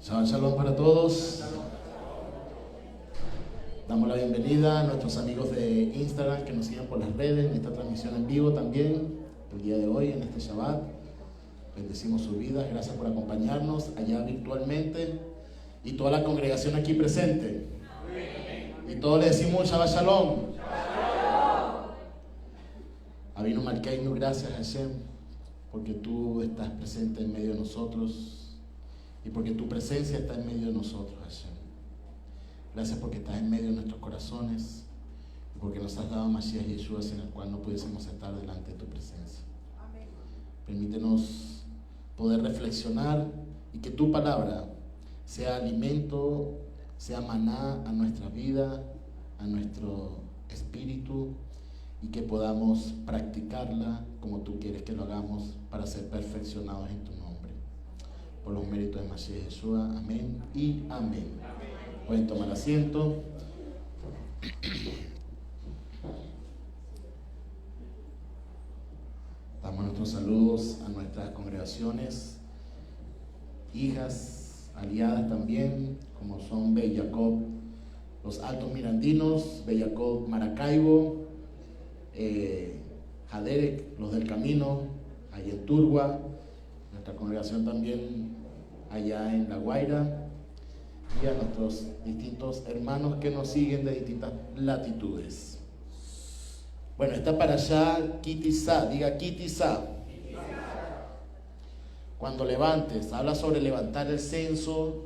Shabbat Shalom para todos. Damos la bienvenida a nuestros amigos de Instagram que nos siguen por las redes, en esta transmisión en vivo también, el día de hoy, en este Shabbat. Bendecimos sus vidas, gracias por acompañarnos allá virtualmente y toda la congregación aquí presente. Y todos le decimos Shabbat Shalom. Avinu Malkeinu, gracias Hashem, porque tú estás presente en medio de nosotros. Y porque tu presencia está en medio de nosotros, Hashem. Gracias porque estás en medio de nuestros corazones. Y porque nos has dado Mashiach Yeshua sin el cual no pudiésemos estar delante de tu presencia. Amén. Permítenos poder reflexionar y que tu palabra sea alimento, sea maná a nuestra vida, a nuestro espíritu, y que podamos practicarla como tú quieres que lo hagamos para ser perfeccionados en tu nombre. Por los méritos de Mashiach Yeshua, amén y amén. Pueden tomar asiento. Damos nuestros saludos a nuestras congregaciones, hijas, aliadas también, como son Bellacob, los Altos Mirandinos, Bellacob Maracaibo, Jaderek, los del Camino, allá en Turgua, nuestra congregación también allá en La Guaira, y a nuestros distintos hermanos que nos siguen de distintas latitudes. Bueno, está para allá Kitizá, diga Kitizá. Cuando levantes, habla sobre levantar el censo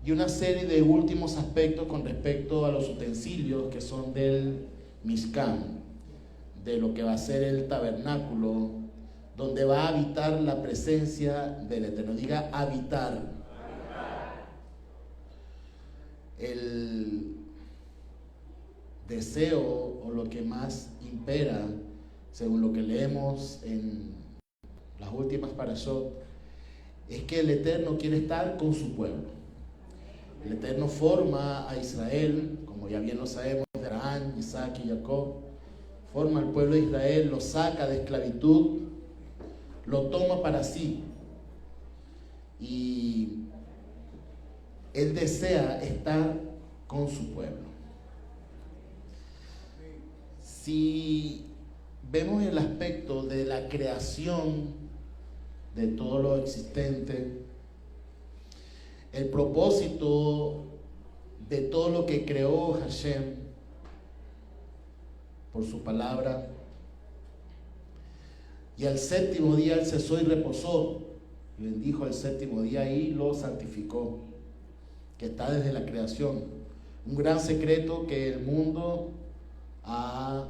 y una serie de últimos aspectos con respecto a los utensilios que son del Mishkan, de lo que va a ser el tabernáculo, donde va a habitar la presencia del Eterno. Diga habitar. El deseo o lo que más impera, según lo que leemos en las últimas parashot, es que el Eterno quiere estar con su pueblo. El Eterno forma a Israel, como ya bien lo sabemos, de Abraham, Isaac y Jacob. Forma al pueblo de Israel, lo saca de esclavitud, lo toma para sí, y Él desea estar con su pueblo. Si vemos el aspecto de la creación de todo lo existente, el propósito de todo lo que creó Hashem por su palabra, y al séptimo día Él cesó y reposó, y bendijo el séptimo día y lo santificó, que está desde la creación. Un gran secreto que el mundo ha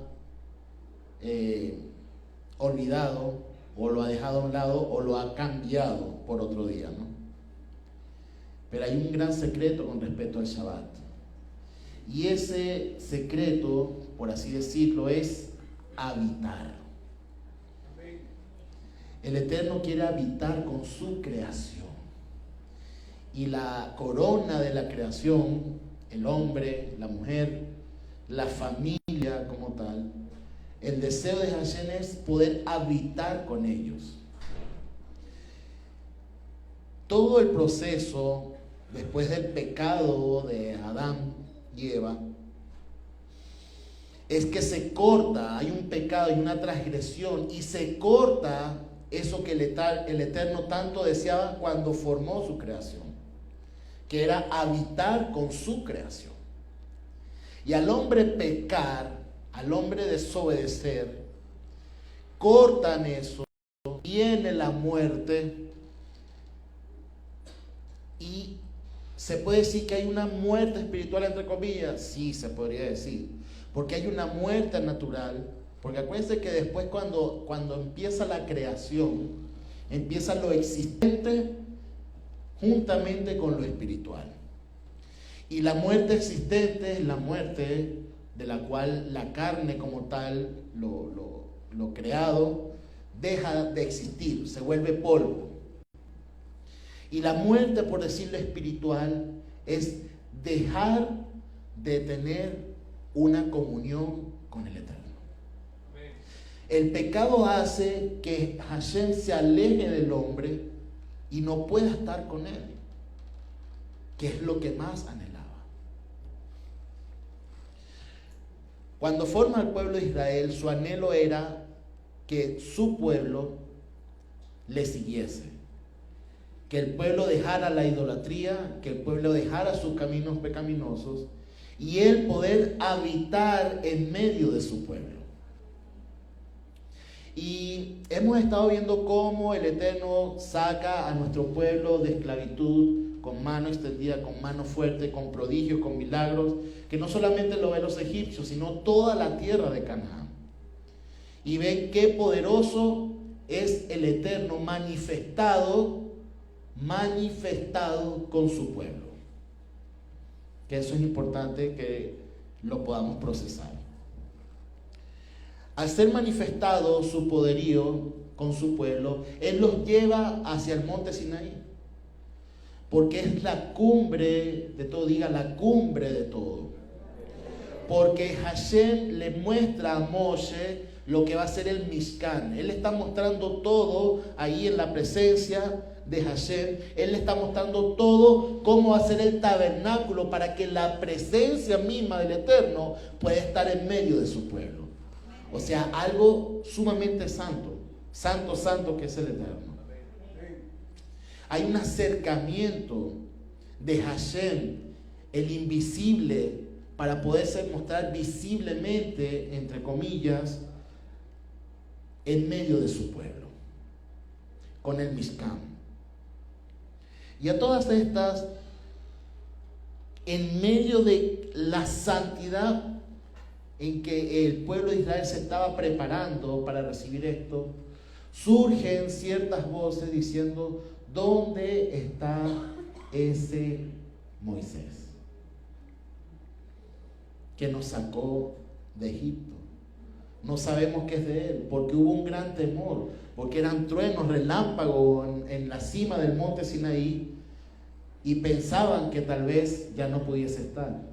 olvidado, o lo ha dejado a un lado, o lo ha cambiado por otro día, ¿no? Pero hay un gran secreto con respecto al Shabbat. Y ese secreto, por así decirlo, es habitar. El Eterno quiere habitar con su creación. Y la corona de la creación, el hombre, la mujer, la familia como tal, el deseo de Hashem es poder habitar con ellos. Todo el proceso, después del pecado de Adán y Eva, es que se corta, hay un pecado y una transgresión, y se corta eso que el Eterno tanto deseaba cuando formó su creación, que era habitar con su creación. Y al hombre pecar, al hombre desobedecer, cortan eso, viene la muerte, y se puede decir que hay una muerte espiritual, entre comillas. Sí, se podría decir, porque hay una muerte natural. Porque acuérdense que después cuando empieza la creación, empieza lo existente juntamente con lo espiritual. Y la muerte existente es la muerte de la cual la carne como tal, lo creado, deja de existir, se vuelve polvo. Y la muerte, por decirlo espiritual, es dejar de tener una comunión con el Eterno. El pecado hace que Hashem se aleje del hombre y no pueda estar con él. que es lo que más anhelaba. Cuando forma el pueblo de Israel, su anhelo era que su pueblo le siguiese, que el pueblo dejara la idolatría, que el pueblo dejara sus caminos pecaminosos y él poder habitar en medio de su pueblo. Y hemos estado viendo cómo el Eterno saca a nuestro pueblo de esclavitud con mano extendida, con mano fuerte, con prodigios, con milagros, que no solamente lo ven los egipcios, sino toda la tierra de Canaán. Y ven qué poderoso es el Eterno manifestado con su pueblo. Que eso es importante que lo podamos procesar. Al ser manifestado su poderío con su pueblo, Él los lleva hacia el monte Sinaí. Porque es la cumbre de todo, diga la cumbre de todo. Porque Hashem le muestra a Moshe lo que va a ser el Mishkan. Él está mostrando todo ahí en la presencia de Hashem. Él le está mostrando todo cómo va a ser el tabernáculo para que la presencia misma del Eterno pueda estar en medio de su pueblo. O sea, algo sumamente santo, santo que es el Eterno. Hay un acercamiento de Hashem, el invisible, para poderse mostrar visiblemente, entre comillas, en medio de su pueblo, con el Mishkan. Y a todas estas, en medio de la santidad en que el pueblo de Israel se estaba preparando para recibir esto, surgen ciertas voces diciendo: ¿dónde está ese Moisés que nos sacó de Egipto? No sabemos qué es de él, porque hubo un gran temor, porque eran truenos, relámpagos en la cima del monte Sinaí, y pensaban que tal vez ya no pudiese estar.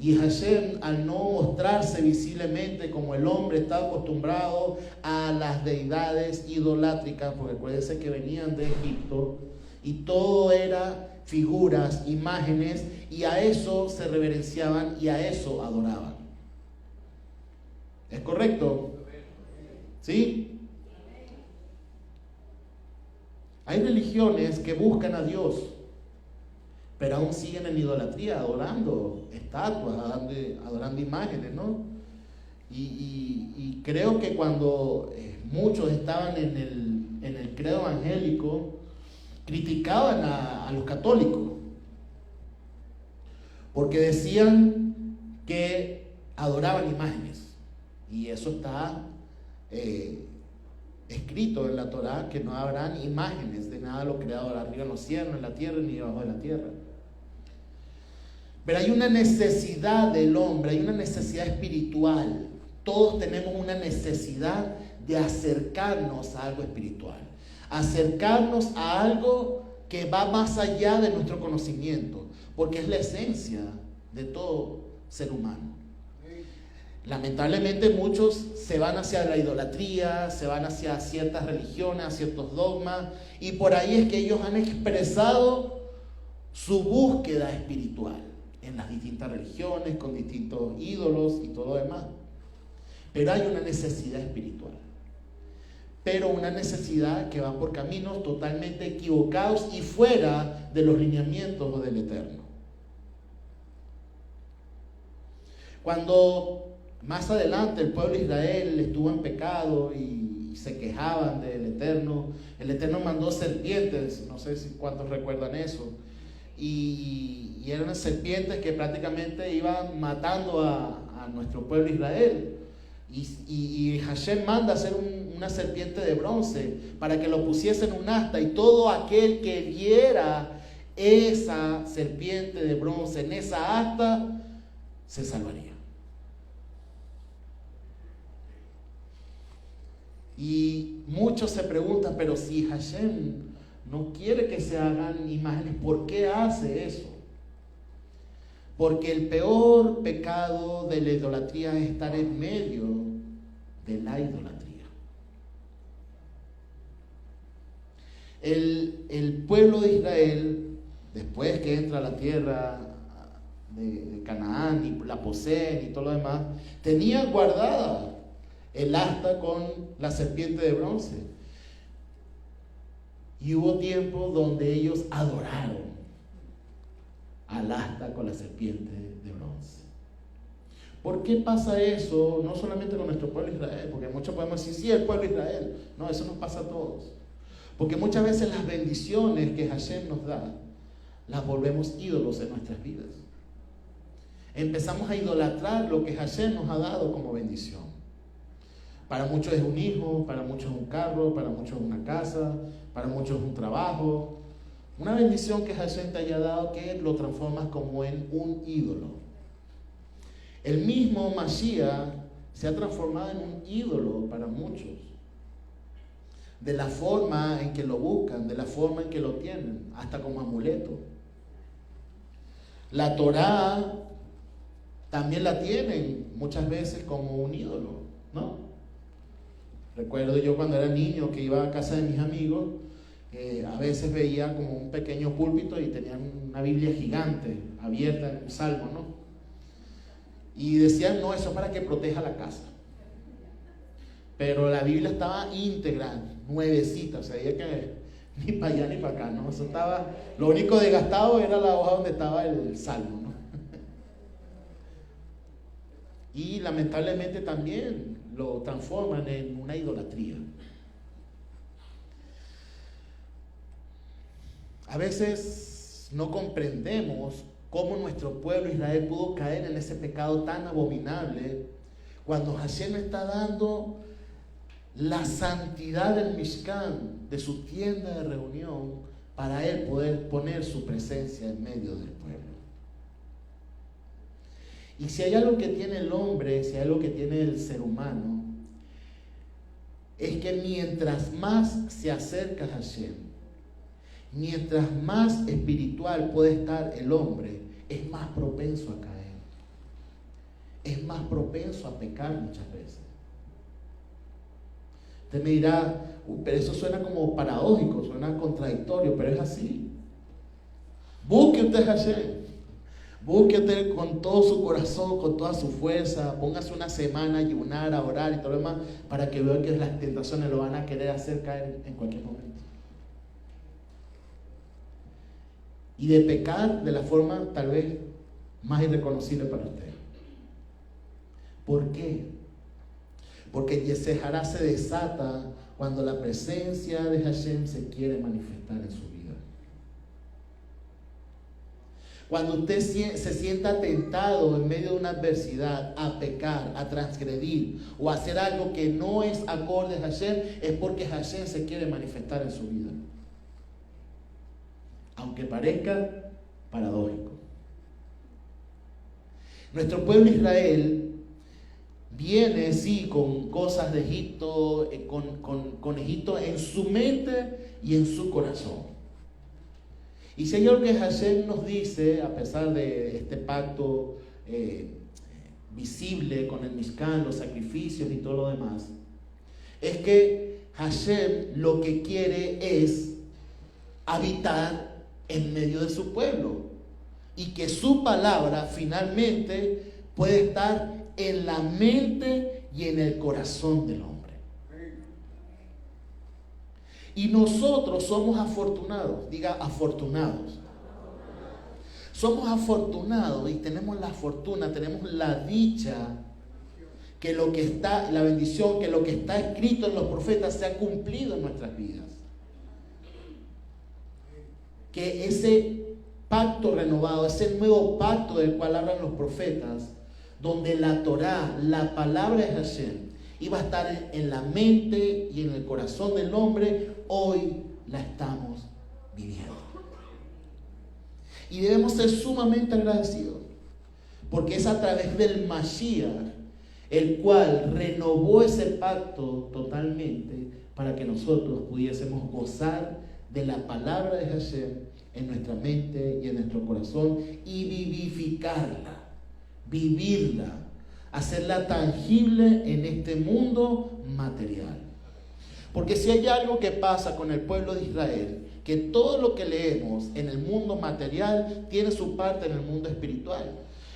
Y Hashem, al no mostrarse visiblemente como el hombre está acostumbrado a las deidades idolátricas, porque acuérdense que venían de Egipto y todo era figuras, imágenes, y a eso se reverenciaban y a eso adoraban. ¿Es correcto? ¿Sí? Hay religiones que buscan a Dios, pero aún siguen en idolatría, adorando estatuas, adorando imágenes, ¿no? Y creo que cuando muchos estaban en el credo evangélico, criticaban a los católicos, porque decían que adoraban imágenes, y eso está escrito en la Torá, que no habrán imágenes de nada de lo creado arriba en los cielos, en la tierra, ni debajo de la tierra. Pero hay una necesidad del hombre, hay una necesidad espiritual. Todos tenemos una necesidad de acercarnos a algo espiritual, acercarnos a algo que va más allá de nuestro conocimiento, porque es la esencia de todo ser humano. Lamentablemente muchos se van hacia la idolatría, se van hacia ciertas religiones, ciertos dogmas, y por ahí es que ellos han expresado su búsqueda espiritual en las distintas religiones, con distintos ídolos y todo lo demás. Pero hay una necesidad espiritual, pero una necesidad que va por caminos totalmente equivocados y fuera de los lineamientos del Eterno. Cuando más adelante el pueblo de Israel estuvo en pecado y se quejaban del Eterno, el Eterno mandó serpientes, no sé si cuántos recuerdan eso, y eran serpientes que prácticamente iban matando a nuestro pueblo de Israel. Y Hashem manda hacer una serpiente de bronce para que lo pusiese en un asta, y todo aquel que viera esa serpiente de bronce en esa asta se salvaría. Y muchos se preguntan: pero si Hashem no quiere que se hagan imágenes, ¿por qué hace eso? Porque el peor pecado de la idolatría es estar en medio de la idolatría. El pueblo de Israel, después que entra a la tierra de Canaán y la poseen y todo lo demás, tenía guardada el asta con la serpiente de bronce. Y hubo tiempo donde ellos adoraron al asta con la serpiente de bronce. ¿Por qué pasa eso? No solamente con nuestro pueblo Israel, porque muchos podemos decir, sí, el pueblo Israel. No, eso nos pasa a todos. Porque muchas veces las bendiciones que Hashem nos da, las volvemos ídolos en nuestras vidas. Empezamos a idolatrar lo que Hashem nos ha dado como bendición. Para muchos es un hijo, para muchos es un carro, para muchos es una casa, para muchos es un trabajo. Una bendición que Hashem te haya dado, que lo transformas como en un ídolo. El mismo Mashiach se ha transformado en un ídolo para muchos. De la forma en que lo buscan, de la forma en que lo tienen, hasta como amuleto. La Torá también la tienen muchas veces como un ídolo, ¿no? Recuerdo yo cuando era niño que iba a casa de mis amigos, a veces veía como un pequeño púlpito y tenían una Biblia gigante abierta en un salmo, ¿no? Y decían, no, eso es para que proteja la casa. Pero la Biblia estaba íntegra, nuevecita, o sea, había que ni para allá ni para acá, ¿no? Eso estaba, lo único desgastado era la hoja donde estaba el salmo, ¿no? Y lamentablemente también lo transforman en una idolatría. A veces no comprendemos cómo nuestro pueblo Israel pudo caer en ese pecado tan abominable cuando Hashem está dando la santidad del Mishkan, de su tienda de reunión, para él poder poner su presencia en medio del pueblo. Y si hay algo que tiene el hombre, si hay algo que tiene el ser humano, es que mientras más se acerca a Hashem, mientras más espiritual puede estar el hombre, es más propenso a caer. Es más propenso a pecar muchas veces. Usted me dirá, pero eso suena como paradójico, suena contradictorio, pero es así. Busque usted a Hashem. Busque usted con todo su corazón, con toda su fuerza. Póngase una semana a ayunar, a orar y todo lo demás, para que vea que las tentaciones lo van a querer hacer caer en cualquier momento. Y de pecar de la forma tal vez más irreconocible para usted. ¿Por qué? Porque Yesejará se desata cuando la presencia de Hashem se quiere manifestar en su vida. Cuando usted se sienta tentado en medio de una adversidad a pecar, a transgredir o a hacer algo que no es acorde a Hashem, es porque Hashem se quiere manifestar en su vida. Aunque parezca paradójico. Nuestro pueblo Israel viene, sí, con cosas de Egipto, con Egipto en su mente y en su corazón. Y si hay algo que Hashem nos dice, a pesar de este pacto visible con el Mishkan, los sacrificios y todo lo demás, es que Hashem lo que quiere es habitar en medio de su pueblo y que su palabra finalmente puede estar en la mente y en el corazón del hombre. Y nosotros somos afortunados, diga afortunados. Somos afortunados y tenemos la fortuna, tenemos la dicha que lo que está, la bendición, que lo que está escrito en los profetas se ha cumplido en nuestras vidas. Que ese pacto renovado, ese nuevo pacto del cual hablan los profetas, donde la Torá, la palabra de Hashem, iba a estar en la mente y en el corazón del hombre, hoy la estamos viviendo. Y debemos ser sumamente agradecidos, porque es a través del Mashiach, el cual renovó ese pacto totalmente para que nosotros pudiésemos gozar de la palabra de Hashem en nuestra mente y en nuestro corazón y vivificarla, vivirla, hacerla tangible en este mundo material. Porque si hay algo que pasa con el pueblo de Israel, que todo lo que leemos en el mundo material tiene su parte en el mundo espiritual.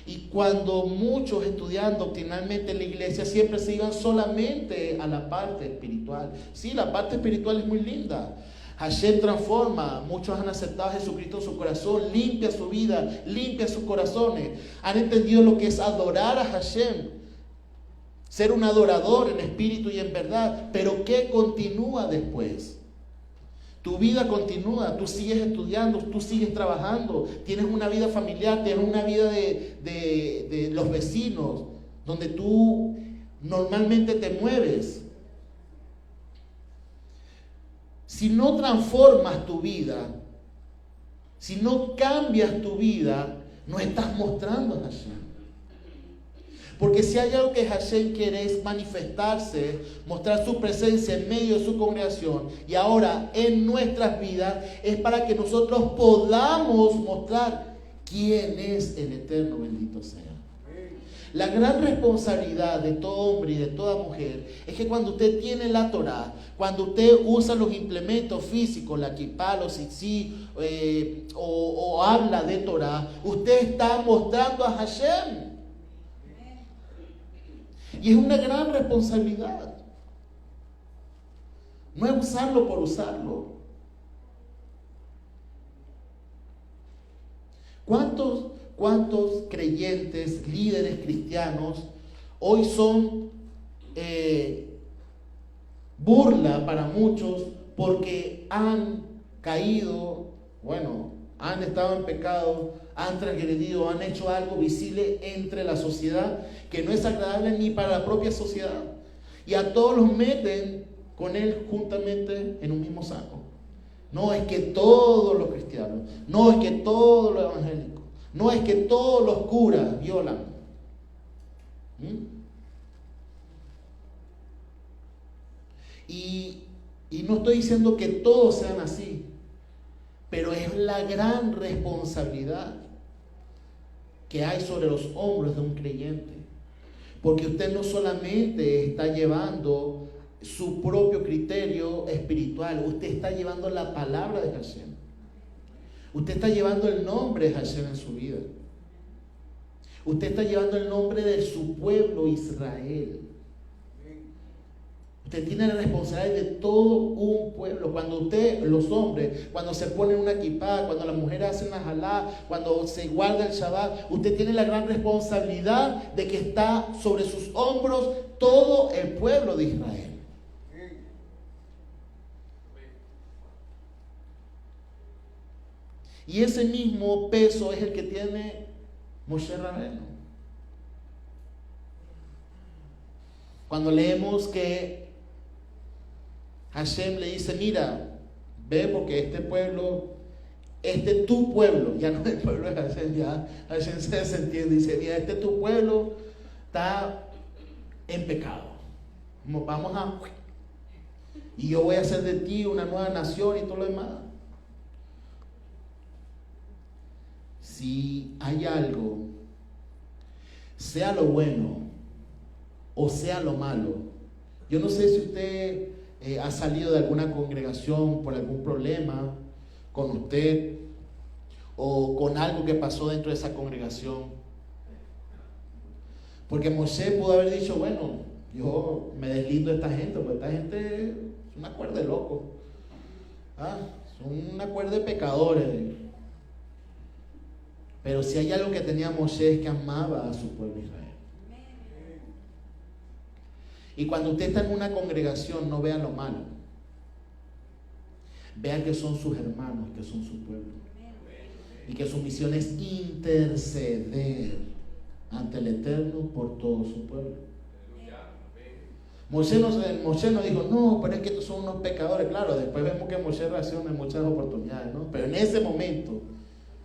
Y cuando muchos estudian doctrinalmente en la iglesia siempre se iban solamente a la parte espiritual. Sí, la parte espiritual es muy linda. Hashem transforma, muchos han aceptado a Jesucristo en su corazón, limpia su vida, limpia sus corazones. Han entendido lo que es adorar a Hashem, ser un adorador en espíritu y en verdad. Pero ¿qué continúa después? Tu vida continúa, tú sigues estudiando, tú sigues trabajando, tienes una vida familiar, tienes una vida de los vecinos, donde tú normalmente te mueves. Si no transformas tu vida, si no cambias tu vida, no estás mostrando a Hashem. Porque si hay algo que Hashem quiere es manifestarse, mostrar su presencia en medio de su congregación y ahora en nuestras vidas, es para que nosotros podamos mostrar quién es el Eterno, bendito sea. La gran responsabilidad de todo hombre y de toda mujer es que cuando usted tiene la Torah, cuando usted usa los implementos físicos, la kippah, los tzitzit, o habla de Torah, usted está mostrando a Hashem. Y es una gran responsabilidad. No es usarlo por usarlo. ¿Cuántos creyentes, líderes cristianos, hoy son burla para muchos porque han caído, han estado en pecado, han transgredido, han hecho algo visible entre la sociedad que no es agradable ni para la propia sociedad? Y a todos los meten con él juntamente en un mismo saco. No es que todos los cristianos, no es que todos los evangélicos, no es que todos los curas violan. Y no estoy diciendo que todos sean así, pero es la gran responsabilidad que hay sobre los hombros de un creyente. Porque usted no solamente está llevando su propio criterio espiritual, usted está llevando la palabra de Hashem. Usted está llevando el nombre de Hashem en su vida. Usted está llevando el nombre de su pueblo Israel. Usted tiene la responsabilidad de todo un pueblo. Cuando usted, los hombres, cuando se ponen una kippah, cuando las mujeres hacen una jalá, cuando se guarda el Shabbat, usted tiene la gran responsabilidad de que está sobre sus hombros todo el pueblo de Israel. Y ese mismo peso es el que tiene Moshe Rabbeinu. Cuando leemos que Hashem le dice, mira, ve porque este pueblo, tu pueblo, ya no es el pueblo de Hashem, ya Hashem se desentiende y dice, mira, tu pueblo está en pecado. Y yo voy a hacer de ti una nueva nación y todo lo demás. Si hay algo, sea lo bueno o sea lo malo, yo no sé si usted ha salido de alguna congregación por algún problema con usted o con algo que pasó dentro de esa congregación. Porque Moshe pudo haber dicho, bueno, yo me deslindo de esta gente, porque esta gente es una cuerda de locos, son una cuerda de pecadores. Pero si hay algo que tenía Moshe es que amaba a su pueblo Israel. Y cuando usted está en una congregación, no vea lo malo. Vean que son sus hermanos, que son su pueblo. Y que su misión es interceder ante el Eterno por todo su pueblo. Moshe no dijo, no, pero es que estos son unos pecadores. Claro, después vemos que Moshe reacciona en muchas oportunidades, ¿no? Pero en ese momento,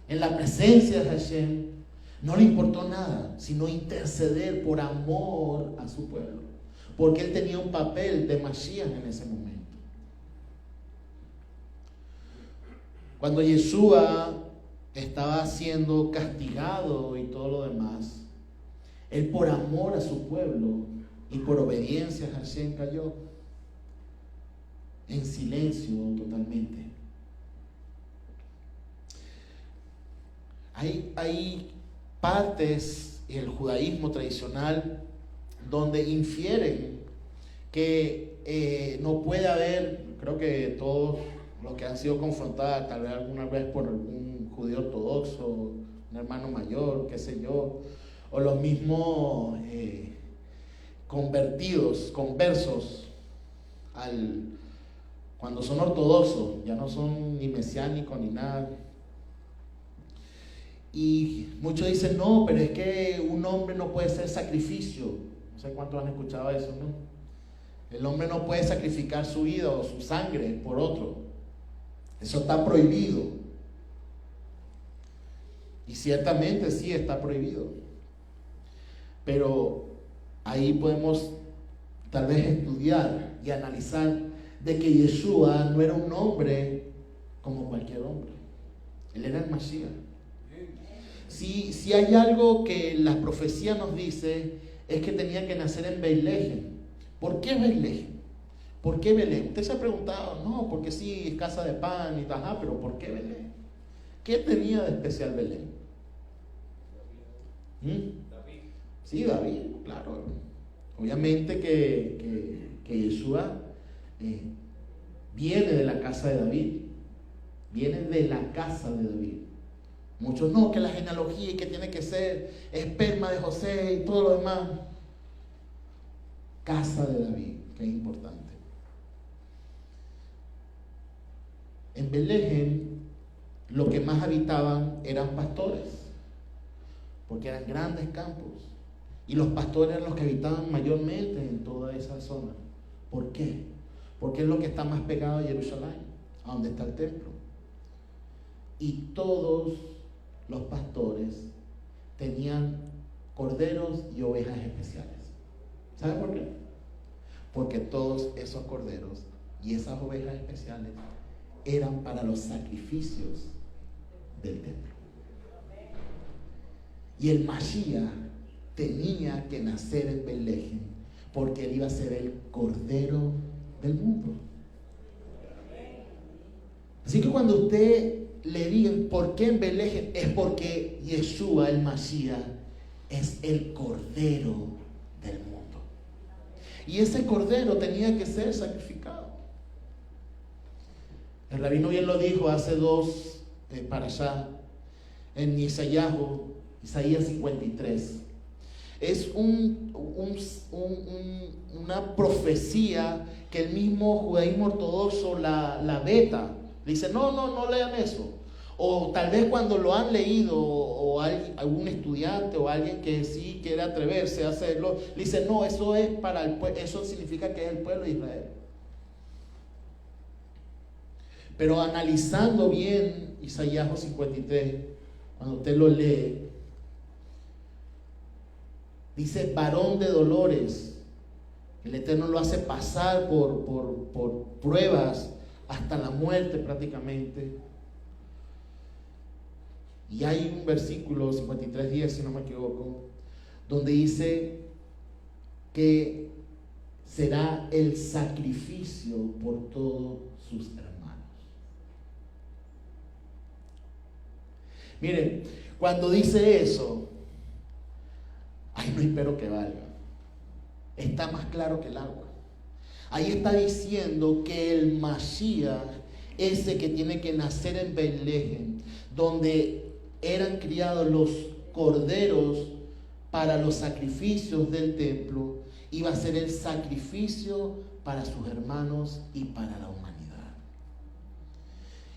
en la presencia de Hashem, no le importó nada, sino interceder por amor a su pueblo. Porque él tenía un papel de Mashiach en ese momento. Cuando Yeshua estaba siendo castigado y todo lo demás, él por amor a su pueblo y por obediencia a Hashem cayó. en silencio totalmente. Hay partes en el judaísmo tradicional donde infieren que no puede haber, creo que todos los que han sido confrontados tal vez alguna vez por algún judío ortodoxo, un hermano mayor, qué sé yo, o los mismos conversos cuando son ortodoxos, ya no son ni mesiánicos ni nada. Y muchos dicen, no, pero es que un hombre no puede ser sacrificio. No sé cuántos han escuchado eso, ¿no? El hombre no puede sacrificar su vida o su sangre por otro. Eso está prohibido. Y ciertamente sí está prohibido. Pero ahí podemos tal vez estudiar y analizar de que Yeshua no era un hombre como cualquier hombre. Él era el Mashiach. Si hay algo que la profecía nos dice, es que tenía que nacer en Betlehem. ¿Por qué Betlehem? ¿Por qué Belén? Usted se ha preguntado, no, porque sí, es casa de pan y tal, pero ¿por qué Belén? ¿Qué tenía de especial Belén? David. Sí, David, claro. Obviamente que Yeshua viene de la casa de David. Viene de la casa de David. Muchos no, que la genealogía y que tiene que ser esperma de José y todo lo demás. Casa de David, que es importante. En Belén lo que más habitaban eran pastores, porque eran grandes campos. Y los pastores eran los que habitaban mayormente en toda esa zona. ¿Por qué? Porque es lo que está más pegado a Jerusalén, a donde está el templo. Y todos los pastores tenían corderos y ovejas especiales. ¿Sabe por qué? Porque todos esos corderos y esas ovejas especiales eran para los sacrificios del templo. Y el Mashiach tenía que nacer en Betlehem, porque él iba a ser el cordero del mundo. Así que cuando usted le digan por qué en Betlehem, es porque Yeshua, el Mashiach, es el cordero del mundo. Y ese cordero tenía que ser sacrificado. El rabino bien lo dijo hace dos parashá en Isaías 53. Es una profecía que el mismo judaísmo ortodoxo la veta. Dice, no lean eso. O tal vez cuando lo han leído, o algún estudiante o alguien que sí quiere atreverse a hacerlo, dice, no, eso es para el pueblo, eso significa que es el pueblo de Israel. Pero analizando bien Isaías 53, cuando usted lo lee, dice varón de dolores. El Eterno lo hace pasar por pruebas hasta la muerte prácticamente. Y hay un versículo 53:10, si no me equivoco, donde dice que será el sacrificio por todos sus hermanos. Miren, cuando dice eso, ay, no espero que valga. Está más claro que el agua. Ahí está diciendo que el Mashiach, ese que tiene que nacer en Betlehem, donde eran criados los corderos para los sacrificios del templo, iba a ser el sacrificio para sus hermanos y para la humanidad.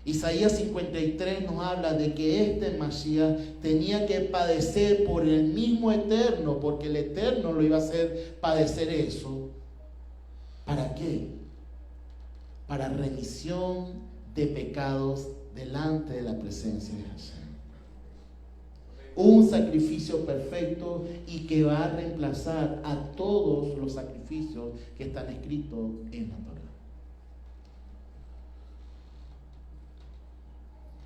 Isaías 53 nos habla de que este Mashiach tenía que padecer por el mismo Eterno, porque el Eterno lo iba a hacer padecer eso. ¿Para qué? Para remisión de pecados delante de la presencia de Hashem. Un sacrificio perfecto y que va a reemplazar a todos los sacrificios que están escritos en la Torá.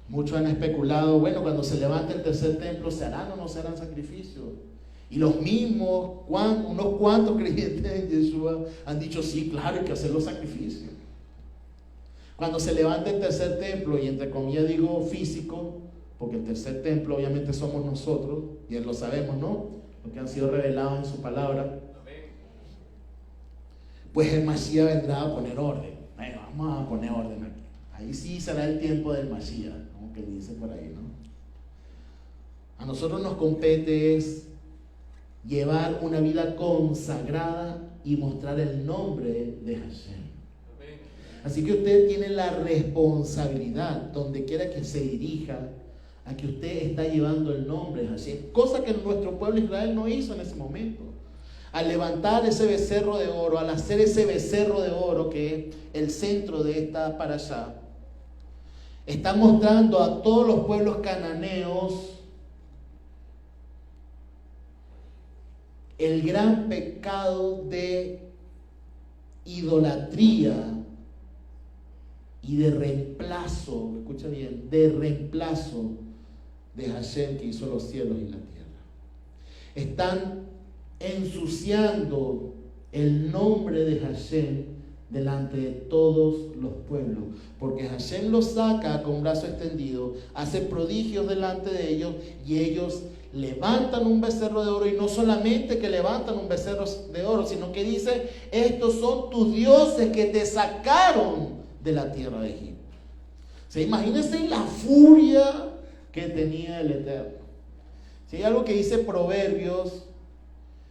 Muchos han especulado, bueno, cuando se levante el tercer templo, ¿se harán o no se harán sacrificios? Y los mismos, unos cuantos creyentes en Yeshua han dicho, sí, claro, hay que hacer los sacrificios. Cuando se levanta el tercer templo, y entre comillas digo físico, porque el tercer templo obviamente somos nosotros, y él lo sabemos, ¿no? Lo que han sido revelados en su palabra. Pues el Mashiach vendrá a poner orden. Bueno, vamos a poner orden aquí. Ahí sí será el tiempo del Mashiach, como que dice por ahí, ¿no? A nosotros nos compete es llevar una vida consagrada y mostrar el nombre de Hashem. Así que usted tiene la responsabilidad, donde quiera que se dirija, a que usted está llevando el nombre de Hashem, cosa que nuestro pueblo Israel no hizo en ese momento. Al levantar ese becerro de oro, al hacer ese becerro de oro que es el centro de esta parashá, está mostrando a todos los pueblos cananeos el gran pecado de idolatría y de reemplazo, escucha bien, de reemplazo de Hashem, que hizo los cielos y la tierra. Están ensuciando el nombre de Hashem delante de todos los pueblos, porque Hashem los saca con brazo extendido, hace prodigios delante de ellos, y ellos levantan un becerro de oro, y no solamente que levantan un becerro de oro, sino que dice: estos son tus dioses que te sacaron de la tierra de Egipto. O sea, imagínense la furia que tenía el Eterno. Si hay algo que dice Proverbios,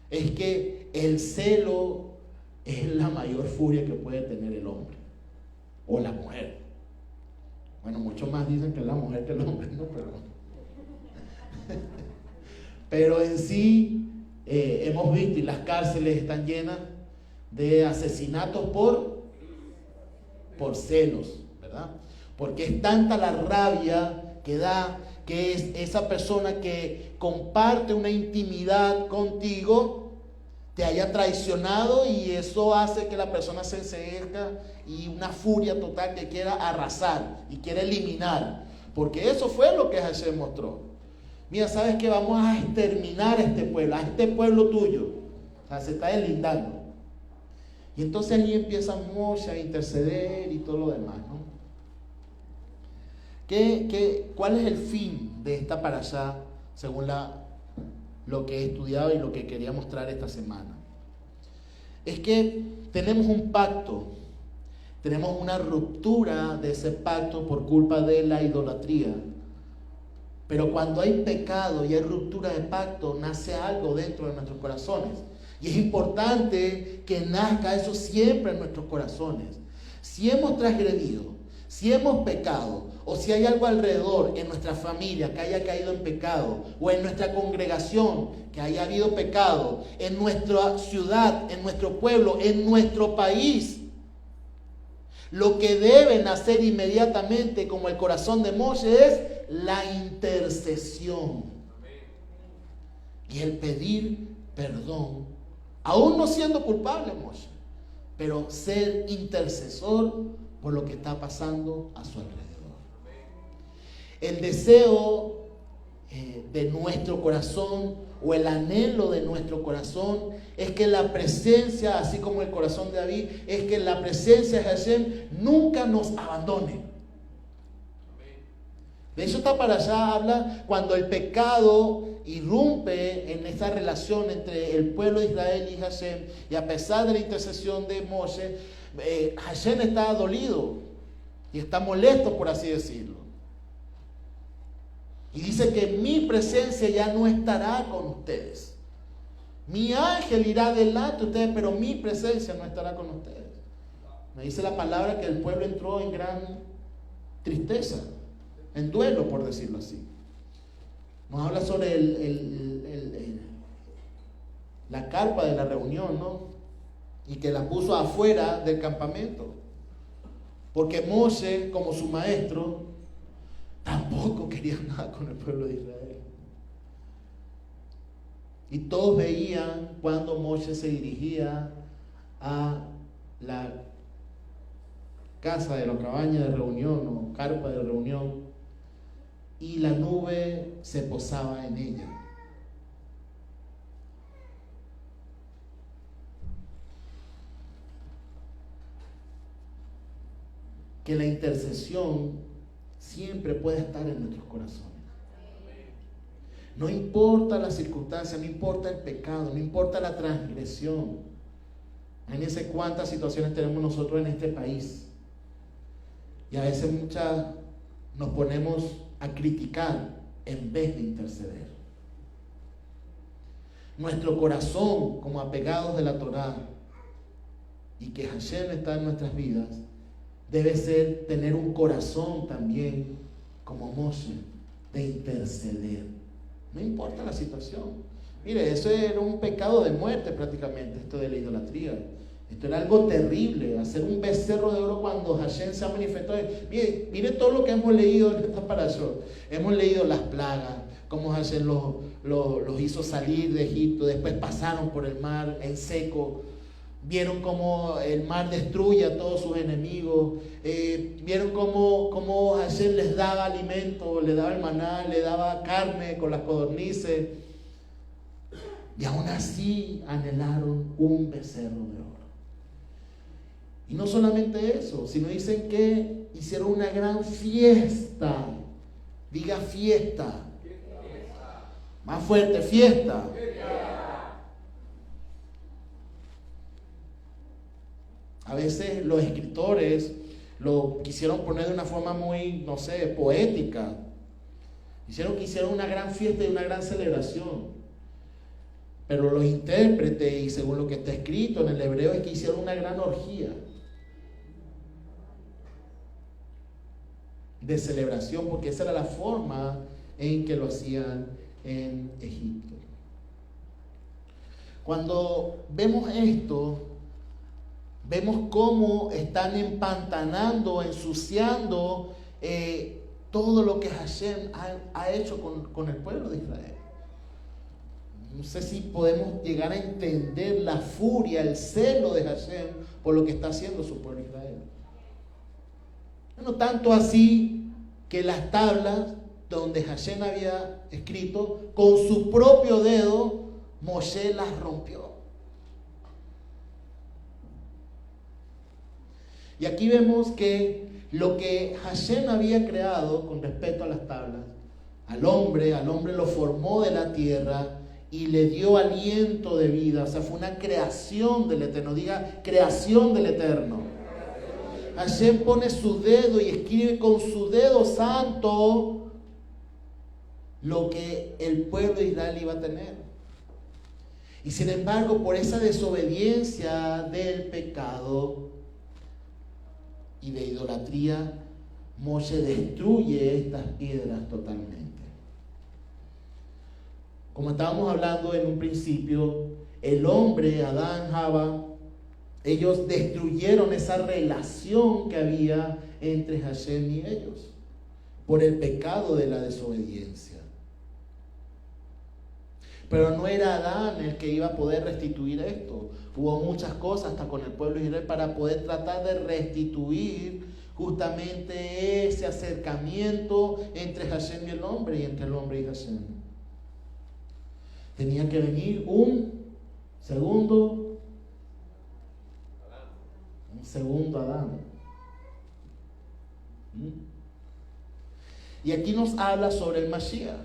es que el celo es la mayor furia que puede tener el hombre o la mujer. Bueno, muchos más dicen que es la mujer que el hombre, ¿no? Pero en sí hemos visto, y las cárceles están llenas de asesinatos por celos, ¿verdad? Porque es tanta la rabia que da, que es esa persona que comparte una intimidad contigo te haya traicionado, y eso hace que la persona se enceguezca y una furia total que quiera arrasar y quiera eliminar, porque eso fue lo que Hashem mostró. Mira, ¿sabes qué? Vamos a exterminar a este pueblo tuyo. O sea, se está deslindando. Y entonces ahí empieza Moshe a interceder y todo lo demás, ¿no? ¿Cuál es el fin de esta parashá según lo que he estudiado y lo que quería mostrar esta semana? Es que tenemos un pacto, tenemos una ruptura de ese pacto por culpa de la idolatría. Pero cuando hay pecado y hay ruptura de pacto, nace algo dentro de nuestros corazones. Y es importante que nazca eso siempre en nuestros corazones. Si hemos transgredido, si hemos pecado, o si hay algo alrededor en nuestra familia que haya caído en pecado, o en nuestra congregación que haya habido pecado, en nuestra ciudad, en nuestro pueblo, en nuestro país, lo que debe nacer inmediatamente como el corazón de Moshe es la intercesión y el pedir perdón, aún no siendo culpable Moshe, pero ser intercesor por lo que está pasando a su alrededor. El deseo de nuestro corazón, o el anhelo de nuestro corazón, es que la presencia, así como el corazón de David, es que la presencia de Hashem nunca nos abandone. De hecho, esta parashá habla cuando el pecado irrumpe en esta relación entre el pueblo de Israel y Hashem, y a pesar de la intercesión de Moshe, Hashem está dolido y está molesto, por así decirlo. Y dice que mi presencia ya no estará con ustedes. Mi ángel irá delante de ustedes, pero mi presencia no estará con ustedes. Me dice la palabra que el pueblo entró en gran tristeza, en duelo, por decirlo así. Nos habla sobre la carpa de la reunión, ¿no? Y que la puso afuera del campamento. Porque Moshe, como su maestro, tampoco quería nada con el pueblo de Israel. Y todos veían cuando Moshe se dirigía a la casa de la cabaña de reunión o carpa de reunión, y la nube se posaba en ella. que la intercesión siempre puede estar en nuestros corazones. No importa la circunstancia, no importa el pecado, no importa la transgresión. Imagínense cuántas situaciones tenemos nosotros en este país. Y a veces muchas nos ponemos a criticar en vez de interceder. Nuestro corazón, como apegados de la Torá, y que Hashem está en nuestras vidas, debe ser tener un corazón también como Moshe, de interceder. No importa la situación. Mire, eso era un pecado de muerte prácticamente, esto de la idolatría. Esto era algo terrible, hacer un becerro de oro cuando Hashem se ha manifestado. Mire todo lo que hemos leído en esta parashot. Hemos leído las plagas, cómo Hashem los hizo salir de Egipto, después pasaron por el mar en seco. Vieron cómo el mar destruye a todos sus enemigos. Vieron cómo Hashem les daba alimento, les daba el maná, les daba carne con las codornices. Y aún así anhelaron un becerro de oro. Y no solamente eso, sino dicen que hicieron una gran fiesta. Diga fiesta. Más fuerte, fiesta. A veces los escritores lo quisieron poner de una forma muy, no sé, poética. Hicieron una gran fiesta y una gran celebración. Pero los intérpretes, y según lo que está escrito en el hebreo, es que hicieron una gran orgía de celebración, porque esa era la forma en que lo hacían en Egipto. Cuando vemos esto, vemos cómo están empantanando, ensuciando todo lo que Hashem ha hecho con el pueblo de Israel. No sé si podemos llegar a entender la furia, el celo de Hashem por lo que está haciendo su pueblo Israel. No tanto así que las tablas donde Hashem había escrito, con su propio dedo, Moshe las rompió. Y aquí vemos que lo que Hashem había creado con respecto a las tablas, al hombre lo formó de la tierra y le dio aliento de vida. O sea, fue una creación del Eterno. Diga, creación del Eterno. Hashem pone su dedo y escribe con su dedo santo lo que el pueblo de Israel iba a tener. Y sin embargo, por esa desobediencia del pecado y de idolatría, Moshe destruye estas piedras totalmente. Como estábamos hablando en un principio, el hombre, Adán, Java, ellos destruyeron esa relación que había entre Hashem y ellos por el pecado de la desobediencia. Pero no era Adán el que iba a poder restituir esto. Hubo muchas cosas hasta con el pueblo de Israel para poder tratar de restituir justamente ese acercamiento entre Hashem y el hombre, y entre el hombre y Hashem. Tenía que venir un segundo Adán. Y aquí nos habla sobre el Mashiach,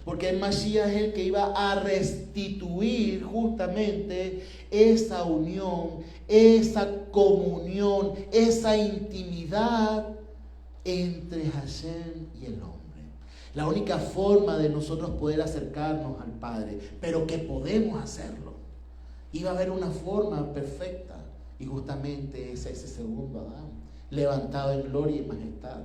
porque el Mashiach es el que iba a restituir justamente esa unión, esa comunión, esa intimidad entre Hashem y el hombre. La única forma de nosotros poder acercarnos al Padre, pero que podemos hacerlo, iba a haber una forma perfecta, y justamente es ese segundo Adán, levantado en gloria y majestad.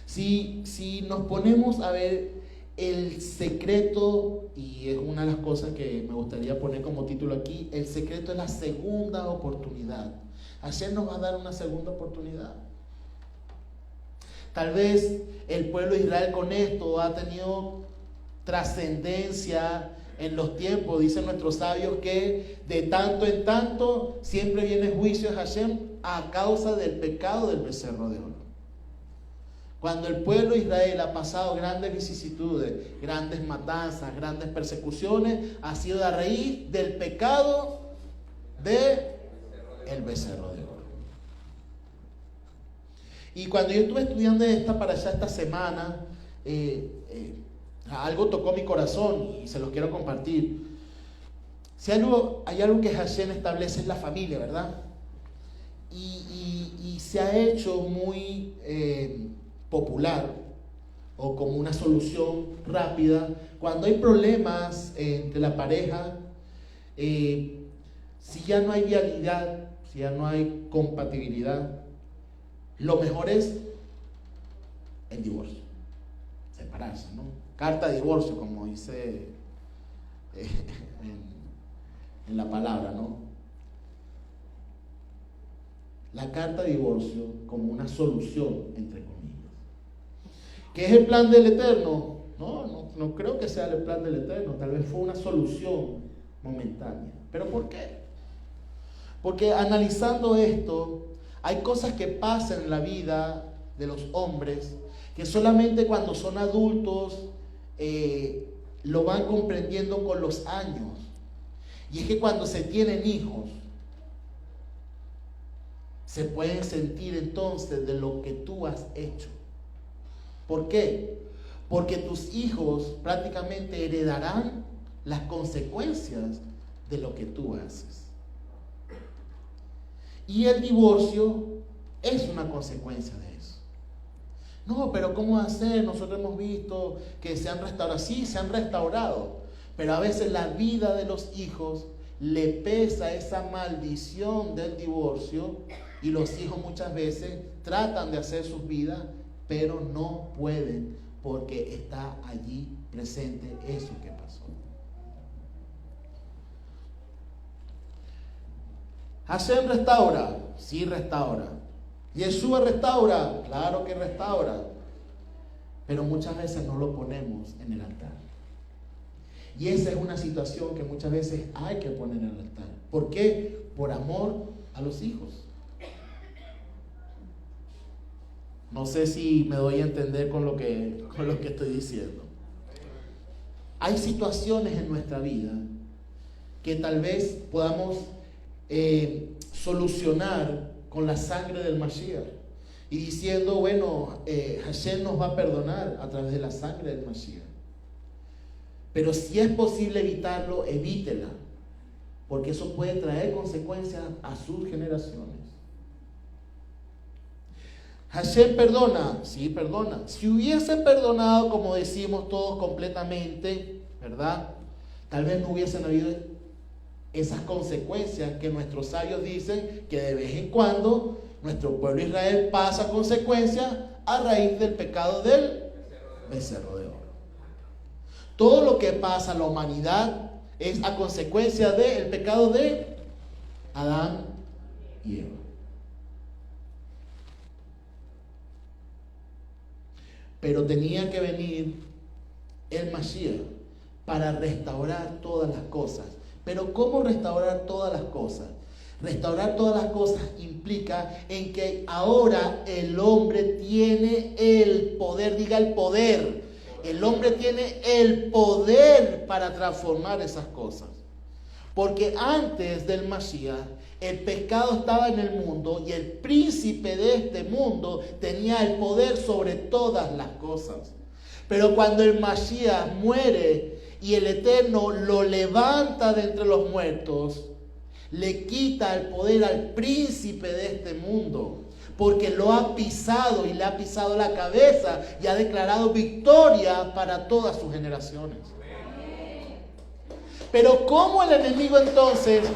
Si nos ponemos a ver el secreto, y es una de las cosas que me gustaría poner como título aquí, el secreto es la segunda oportunidad. Hashem nos va a dar una segunda oportunidad. Tal vez el pueblo de Israel con esto ha tenido trascendencia en los tiempos. Dicen nuestros sabios que de tanto en tanto siempre viene juicio de Hashem a causa del pecado del becerro de oro. Cuando el pueblo de Israel ha pasado grandes vicisitudes, grandes matanzas, grandes persecuciones, ha sido a raíz del pecado del becerro de oro. Y cuando yo estuve estudiando esta para allá esta semana, algo tocó mi corazón y se los quiero compartir. Si hay algo que Hashem establece es la familia, ¿verdad? Y se ha hecho muy popular o como una solución rápida cuando hay problemas entre la pareja. Si ya no hay vialidad, si ya no hay compatibilidad, lo mejor es el divorcio, separarse, ¿no? Carta de divorcio, como dice en la palabra, ¿no? La carta de divorcio como una solución, entre comillas. ¿Qué es el plan del Eterno? No creo que sea el plan del Eterno, tal vez fue una solución momentánea. ¿Pero por qué? Porque analizando esto, hay cosas que pasan en la vida de los hombres que solamente cuando son adultos lo van comprendiendo con los años. Y es que cuando se tienen hijos, se pueden sentir entonces de lo que tú has hecho. ¿Por qué? Porque tus hijos prácticamente heredarán las consecuencias de lo que tú haces. Y el divorcio es una consecuencia de eso. No, pero ¿cómo hacer? Nosotros hemos visto que se han restaurado. Sí, se han restaurado. Pero a veces la vida de los hijos le pesa esa maldición del divorcio y los hijos muchas veces tratan de hacer sus vidas, pero no pueden porque está allí presente eso que pasó. Hashem restaura, sí restaura. Yeshua restaura, claro que restaura. Pero muchas veces no lo ponemos en el altar. Y esa es una situación que muchas veces hay que poner en el altar. ¿Por qué? Por amor a los hijos. No sé si me doy a entender con lo que estoy diciendo. Hay situaciones en nuestra vida que tal vez podamos solucionar con la sangre del Mashiach y diciendo, bueno, Hashem nos va a perdonar a través de la sangre del Mashiach. Pero si es posible evitarlo, evítela, porque eso puede traer consecuencias a sus generaciones. Hashem perdona, sí perdona. Si hubiese perdonado, como decimos todos completamente, ¿verdad? Tal vez no hubiesen habido esas consecuencias que nuestros sabios dicen que de vez en cuando nuestro pueblo Israel pasa consecuencias a raíz del pecado del becerro de oro. Todo lo que pasa en la humanidad es a consecuencia del pecado de Adán y Eva. Pero tenía que venir el Mashiach para restaurar todas las cosas. Pero ¿cómo restaurar todas las cosas? Restaurar todas las cosas implica en que ahora el hombre tiene el poder, diga el poder. El hombre tiene el poder para transformar esas cosas. Porque antes del Mashiach, el pecado estaba en el mundo y el príncipe de este mundo tenía el poder sobre todas las cosas. Pero cuando el Mashiach muere y el Eterno lo levanta de entre los muertos, le quita el poder al príncipe de este mundo, porque lo ha pisado y le ha pisado la cabeza y ha declarado victoria para todas sus generaciones. Pero ¿cómo el enemigo entonces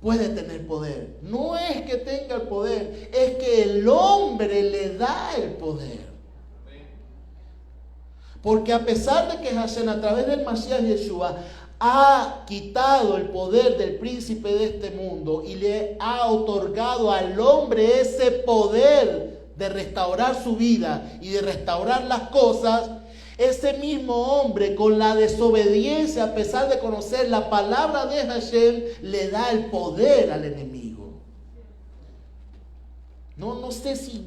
puede tener poder? No es que tenga el poder, es que el hombre le da el poder. Porque a pesar de que Hashem a través del Mashiach Yeshua ha quitado el poder del príncipe de este mundo y le ha otorgado al hombre ese poder de restaurar su vida y de restaurar las cosas, ese mismo hombre con la desobediencia, a pesar de conocer la palabra de Hashem, le da el poder al enemigo. No sé si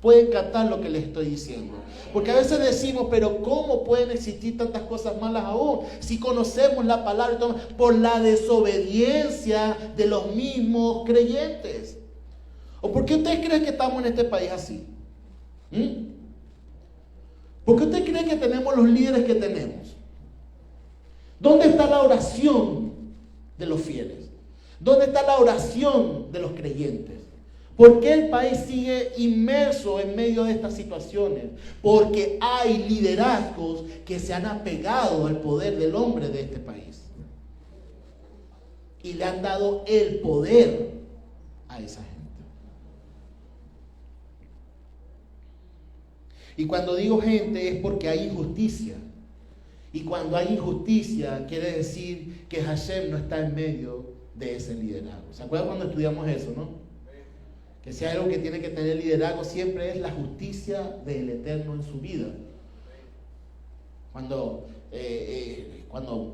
pueden captar lo que les estoy diciendo. Porque a veces decimos, pero ¿cómo pueden existir tantas cosas malas aún? Si conocemos la palabra y todo, por la desobediencia de los mismos creyentes. ¿O por qué ustedes creen que estamos en este país así? ¿Por qué ustedes creen que tenemos los líderes que tenemos? ¿Dónde está la oración de los fieles? ¿Dónde está la oración de los creyentes? ¿Por qué el país sigue inmerso en medio de estas situaciones? Porque hay liderazgos que se han apegado al poder del hombre de este país. Y le han dado el poder a esa gente. Y cuando digo gente es porque hay injusticia. Y cuando hay injusticia quiere decir que Hashem no está en medio de ese liderazgo. ¿Se acuerdan cuando estudiamos eso, no? Que si hay algo que tiene que tener liderazgo siempre es la justicia del Eterno en su vida. Cuando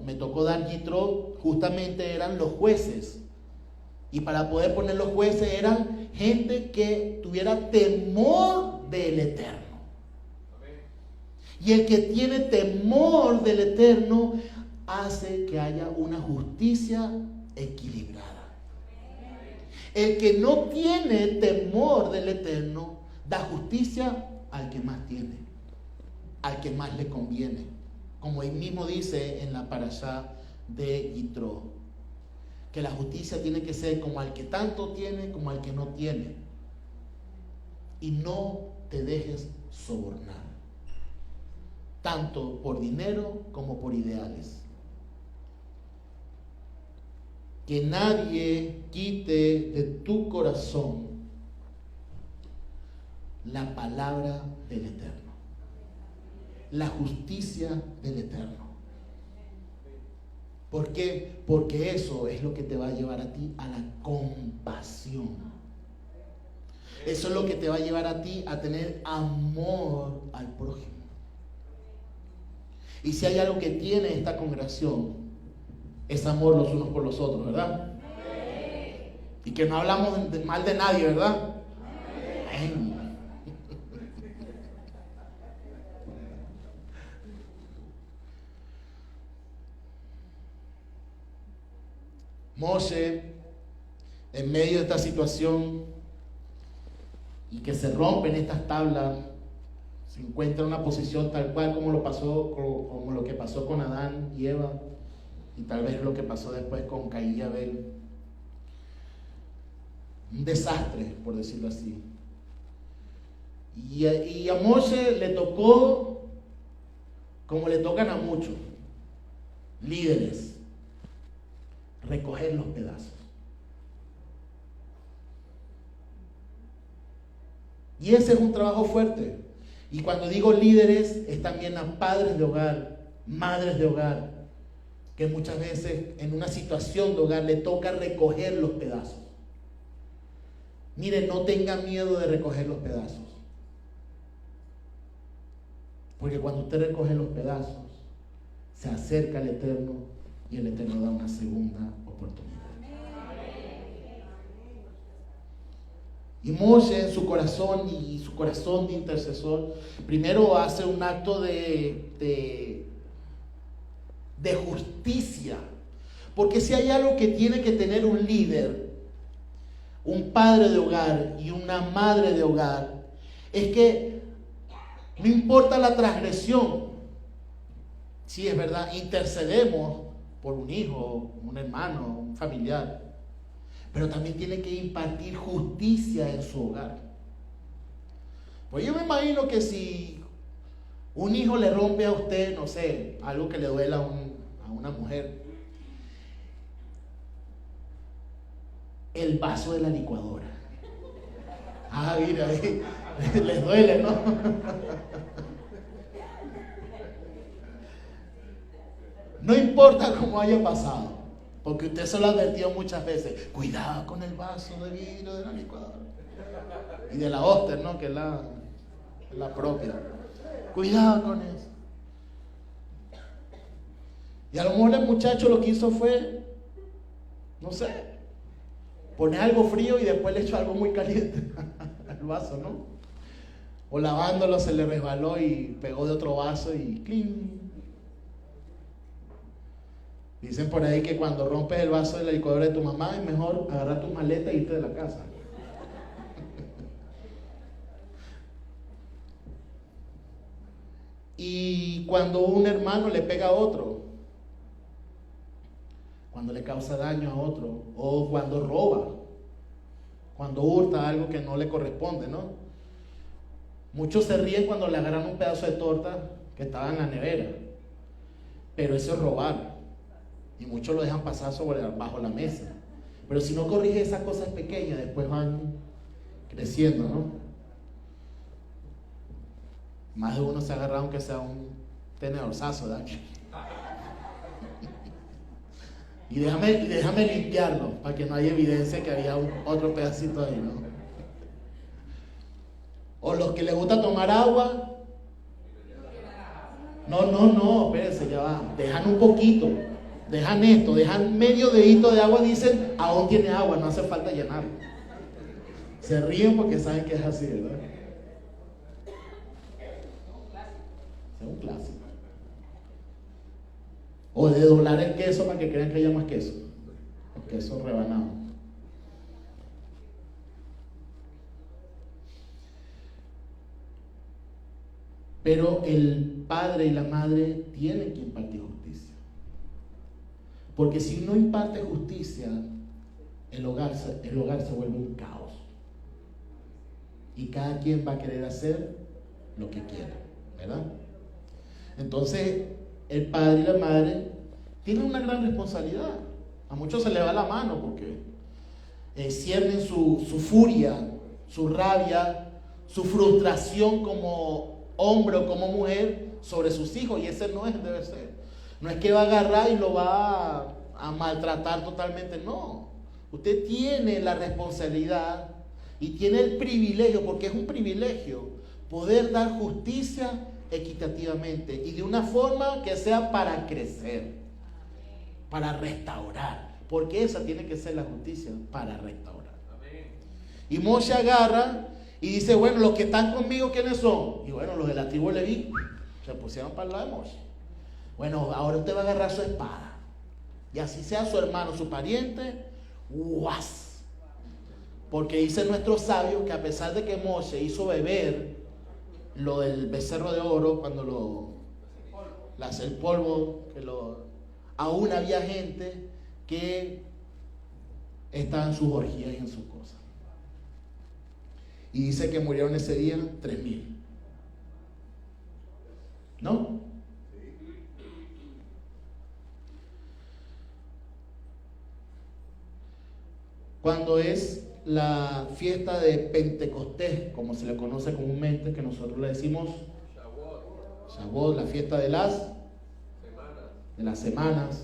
me tocó dar Yitro, justamente eran los jueces. Y para poder poner los jueces eran gente que tuviera temor del Eterno. Y el que tiene temor del Eterno hace que haya una justicia equilibrada. El que no tiene temor del Eterno da justicia al que más tiene, al que más le conviene. Como él mismo dice en la parashá de Yitro, que la justicia tiene que ser como al que tanto tiene como al que no tiene. Y no te dejes sobornar, tanto por dinero como por ideales. Que nadie quite de tu corazón la palabra del Eterno, la justicia del Eterno. ¿Por qué? Porque eso es lo que te va a llevar a ti a la compasión. Eso es lo que te va a llevar a ti a tener amor al prójimo. Y si hay algo que tiene esta congregación, es amor los unos por los otros, ¿verdad? Y que no hablamos mal de nadie, ¿verdad? Amén. Moshe, en medio de esta situación y que se rompen estas tablas, se encuentra en una posición tal cual como lo que pasó con Adán y Eva, y tal vez lo que pasó después con Caín y Abel. Un desastre, por decirlo así. Y a Moshe le tocó, como le tocan a muchos líderes, recoger los pedazos. Y ese es un trabajo fuerte. Y cuando digo líderes, es también a padres de hogar, madres de hogar, que muchas veces en una situación de hogar le toca recoger los pedazos. Mire, no tenga miedo de recoger los pedazos. Porque cuando usted recoge los pedazos, se acerca al Eterno y el Eterno da una segunda oportunidad. Y Moshe en su corazón y su corazón de intercesor, primero hace un acto de justicia. Porque si hay algo que tiene que tener un líder, un padre de hogar y una madre de hogar, es que no importa la transgresión. Sí, es verdad, intercedemos por un hijo, un hermano, un familiar, pero también tiene que impartir justicia en su hogar. Pues yo me imagino que si un hijo le rompe a usted, no sé, algo que le duela a una mujer, el vaso de la licuadora. Ah, mira, ahí les duele, ¿no? No importa cómo haya pasado, porque usted se lo ha advertido muchas veces. Cuidado con el vaso de vidrio de la licuadora. Y de la Oster, ¿no? Que es la propia. Cuidado con eso. Y a lo mejor el muchacho lo que hizo fue, no sé, poner algo frío y después le echó algo muy caliente al vaso, ¿no? O lavándolo se le resbaló y pegó de otro vaso y ¡cling! Dicen por ahí que cuando rompes el vaso de la licuadora de tu mamá es mejor agarrar tus maletas e irte de la casa. Y cuando un hermano le pega a otro, cuando le causa daño a otro, o cuando roba, cuando hurta algo que no le corresponde, ¿no? Muchos se ríen cuando le agarran un pedazo de torta que estaba en la nevera, pero eso es robar, y muchos lo dejan pasar bajo la mesa. Pero si no corriges esas cosas pequeñas, después van creciendo, ¿no? Más de uno se ha agarrado aunque sea un tenedorzazo, ¿verdad? Y déjame limpiarlo para que no haya evidencia que había otro pedacito ahí, ¿no? O los que les gusta tomar agua. No, espérense, ya va. Dejan un poquito, dejan esto, dejan medio dedito de agua, dicen, aún tiene agua, no hace falta llenarlo. Se ríen porque saben que es así, ¿verdad? Es un clásico. O de doblar el queso para que crean que haya más queso. El queso rebanado. Pero el padre y la madre tienen que impartir justicia. Porque si no imparte justicia, el hogar se vuelve un caos. Y cada quien va a querer hacer lo que quiera, ¿verdad? Entonces, el padre y la madre tienen una gran responsabilidad. A muchos se les va la mano porque ciernen su furia, su rabia, su frustración como hombre o como mujer sobre sus hijos, y ese no es el deber ser. No es que va a agarrar y lo va a maltratar totalmente, no. Usted tiene la responsabilidad y tiene el privilegio, porque es un privilegio, poder dar justicia equitativamente y de una forma que sea para crecer, para restaurar, porque esa tiene que ser la justicia, para restaurar. Y Moshe agarra y dice, bueno, los que están conmigo, ¿quiénes son? Y bueno, los de la tribu de Leví se pusieron para el lado de Moshe. Bueno, ahora usted va a agarrar su espada, y así sea su hermano, su pariente, ¡guas! Porque dicen nuestros sabios que a pesar de que Moshe hizo beber lo del becerro de oro, cuando el polvo, aún había gente que estaba en sus orgías y en sus cosas. Y dice que murieron ese día 3,000. ¿No? Cuando es la fiesta de Pentecostés, como se le conoce comúnmente, que nosotros le decimos Shavuot, la fiesta de las semanas.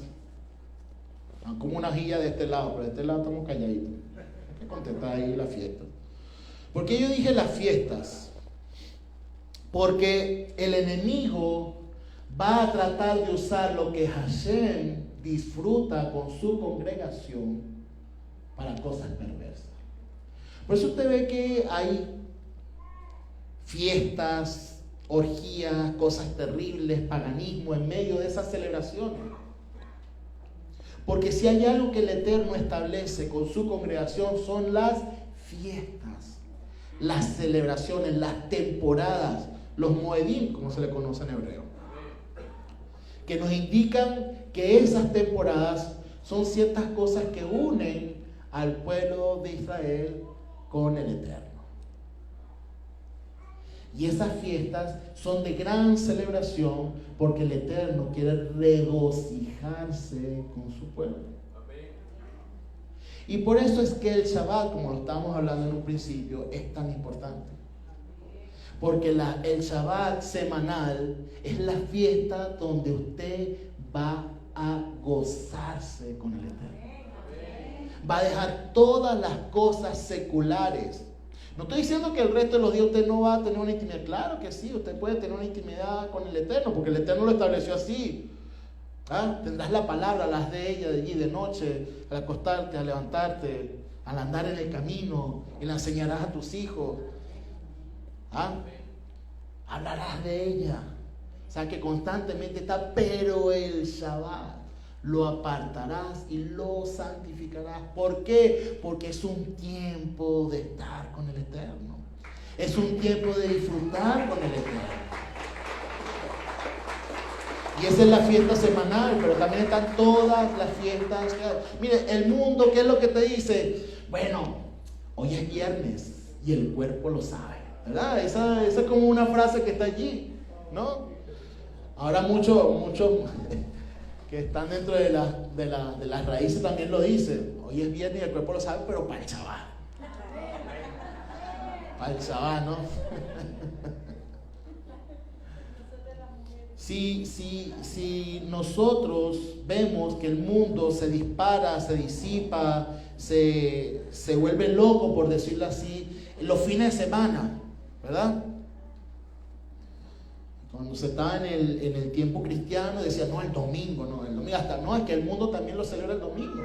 Como una hojilla de este lado, pero de este lado estamos calladitos. Hay que contestar ahí la fiesta. ¿Por qué yo dije las fiestas? Porque el enemigo va a tratar de usar lo que Hashem disfruta con su congregación para cosas perversas. Por eso usted ve que hay fiestas, orgías, cosas terribles, paganismo en medio de esas celebraciones. Porque si hay algo que el Eterno establece con su congregación son las fiestas, las celebraciones, las temporadas, los moedim, como se le conoce en hebreo, que nos indican que esas temporadas son ciertas cosas que unen al pueblo de Israel con el Eterno. Y esas fiestas son de gran celebración porque el Eterno quiere regocijarse con su pueblo. Y por eso es que el Shabbat, como lo estábamos hablando en un principio, es tan importante. Porque el Shabbat semanal es la fiesta donde usted va a gozarse con el Eterno. Va a dejar todas las cosas seculares. No estoy diciendo que el resto de los días usted no va a tener una intimidad. Claro que sí, usted puede tener una intimidad con el Eterno, porque el Eterno lo estableció así. Tendrás la palabra, las de ella, de allí de noche, al acostarte, al levantarte, al andar en el camino, y la enseñarás a tus hijos. hablarás de ella. O sea que constantemente está, pero el Shabbat lo apartarás y lo santificarás. ¿Por qué? Porque es un tiempo de estar con el Eterno. Es un tiempo de disfrutar con el Eterno. Y esa es la fiesta semanal, pero también están todas las fiestas. Mire, el mundo, ¿qué es lo que te dice? Bueno, hoy es viernes y el cuerpo lo sabe, ¿verdad? Esa es como una frase que está allí, ¿no? Ahora muchos que están dentro de las raíces también lo dicen. Hoy es viernes y el cuerpo lo sabe, pero para el Shabbat. Para el Shabbat, ¿no? Si nosotros vemos que el mundo se dispara, se disipa, se vuelve loco, por decirlo así, en los fines de semana, ¿verdad? Cuando se estaba en el tiempo cristiano, decía, no, el domingo, no, es que el mundo también lo celebra el domingo.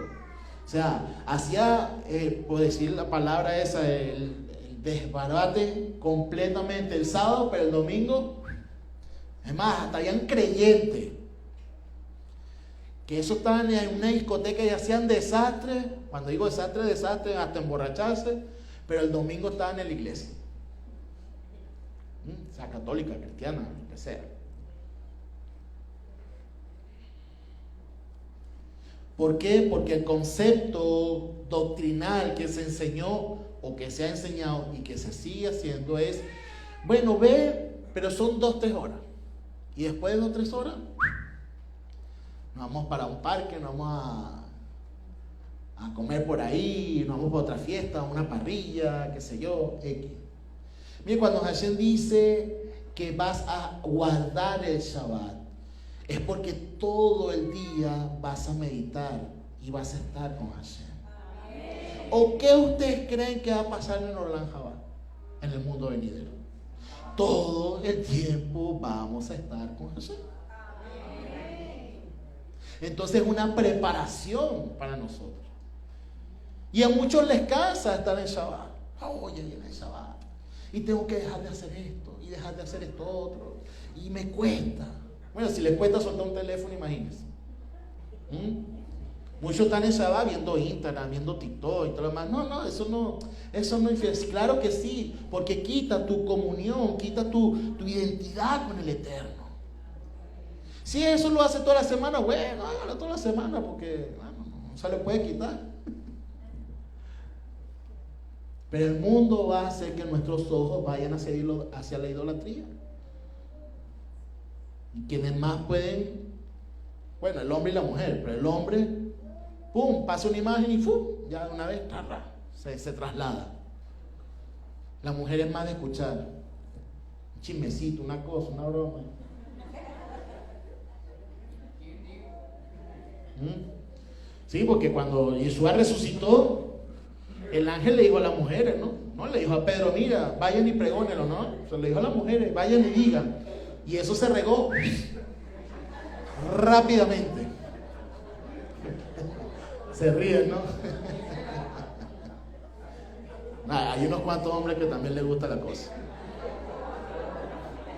O sea, hacía, por decir la palabra esa, el desbarate completamente el sábado, pero el domingo, es más, hasta habían creyentes que eso estaban en una discoteca y hacían desastres. Cuando digo desastre, hasta emborracharse, pero el domingo estaban en la iglesia. Sea católica, cristiana, lo que sea. ¿Por qué? Porque el concepto doctrinal que se enseñó o que se ha enseñado y que se sigue haciendo es, bueno, ve, pero son 2-3 horas. Y después de 2-3 horas, nos vamos para un parque, nos vamos a comer por ahí, nos vamos para otra fiesta, una parrilla, qué sé yo, X. Mire, cuando Hashem dice que vas a guardar el Shabbat, es porque todo el día vas a meditar y vas a estar con Hashem. ¿O qué ustedes creen que va a pasar en Orlan Shabbat, en el mundo venidero? Todo el tiempo vamos a estar con Hashem. Entonces es una preparación para nosotros. Y a muchos les cansa estar en Shabbat. Oye, viene el Shabbat y tengo que dejar de hacer esto y dejar de hacer esto otro y me cuesta. Bueno, si les cuesta soltar un teléfono, imagínense. Muchos están en Shabbat viendo Instagram, viendo TikTok y todo lo demás. No, eso no es. Claro que sí, porque quita tu comunión, quita tu identidad con el Eterno. Si eso lo hace toda la semana, bueno, hágalo toda la semana, porque no se le puede quitar. Pero el mundo va a hacer que nuestros ojos vayan hacia la idolatría. Y quienes más pueden, bueno, el hombre y la mujer, pero el hombre, pum, pasa una imagen y ya de una vez se traslada. La mujer es más de escuchar un chismecito, una cosa, una broma. Sí, porque cuando Yeshua resucitó, el ángel le dijo a las mujeres, no le dijo a Pedro, mira, vayan y pregónenlo, no, se le dijo a las mujeres, vayan y digan. Y eso se regó rápidamente. Se ríen, ¿no? Hay unos cuantos hombres que también les gusta la cosa.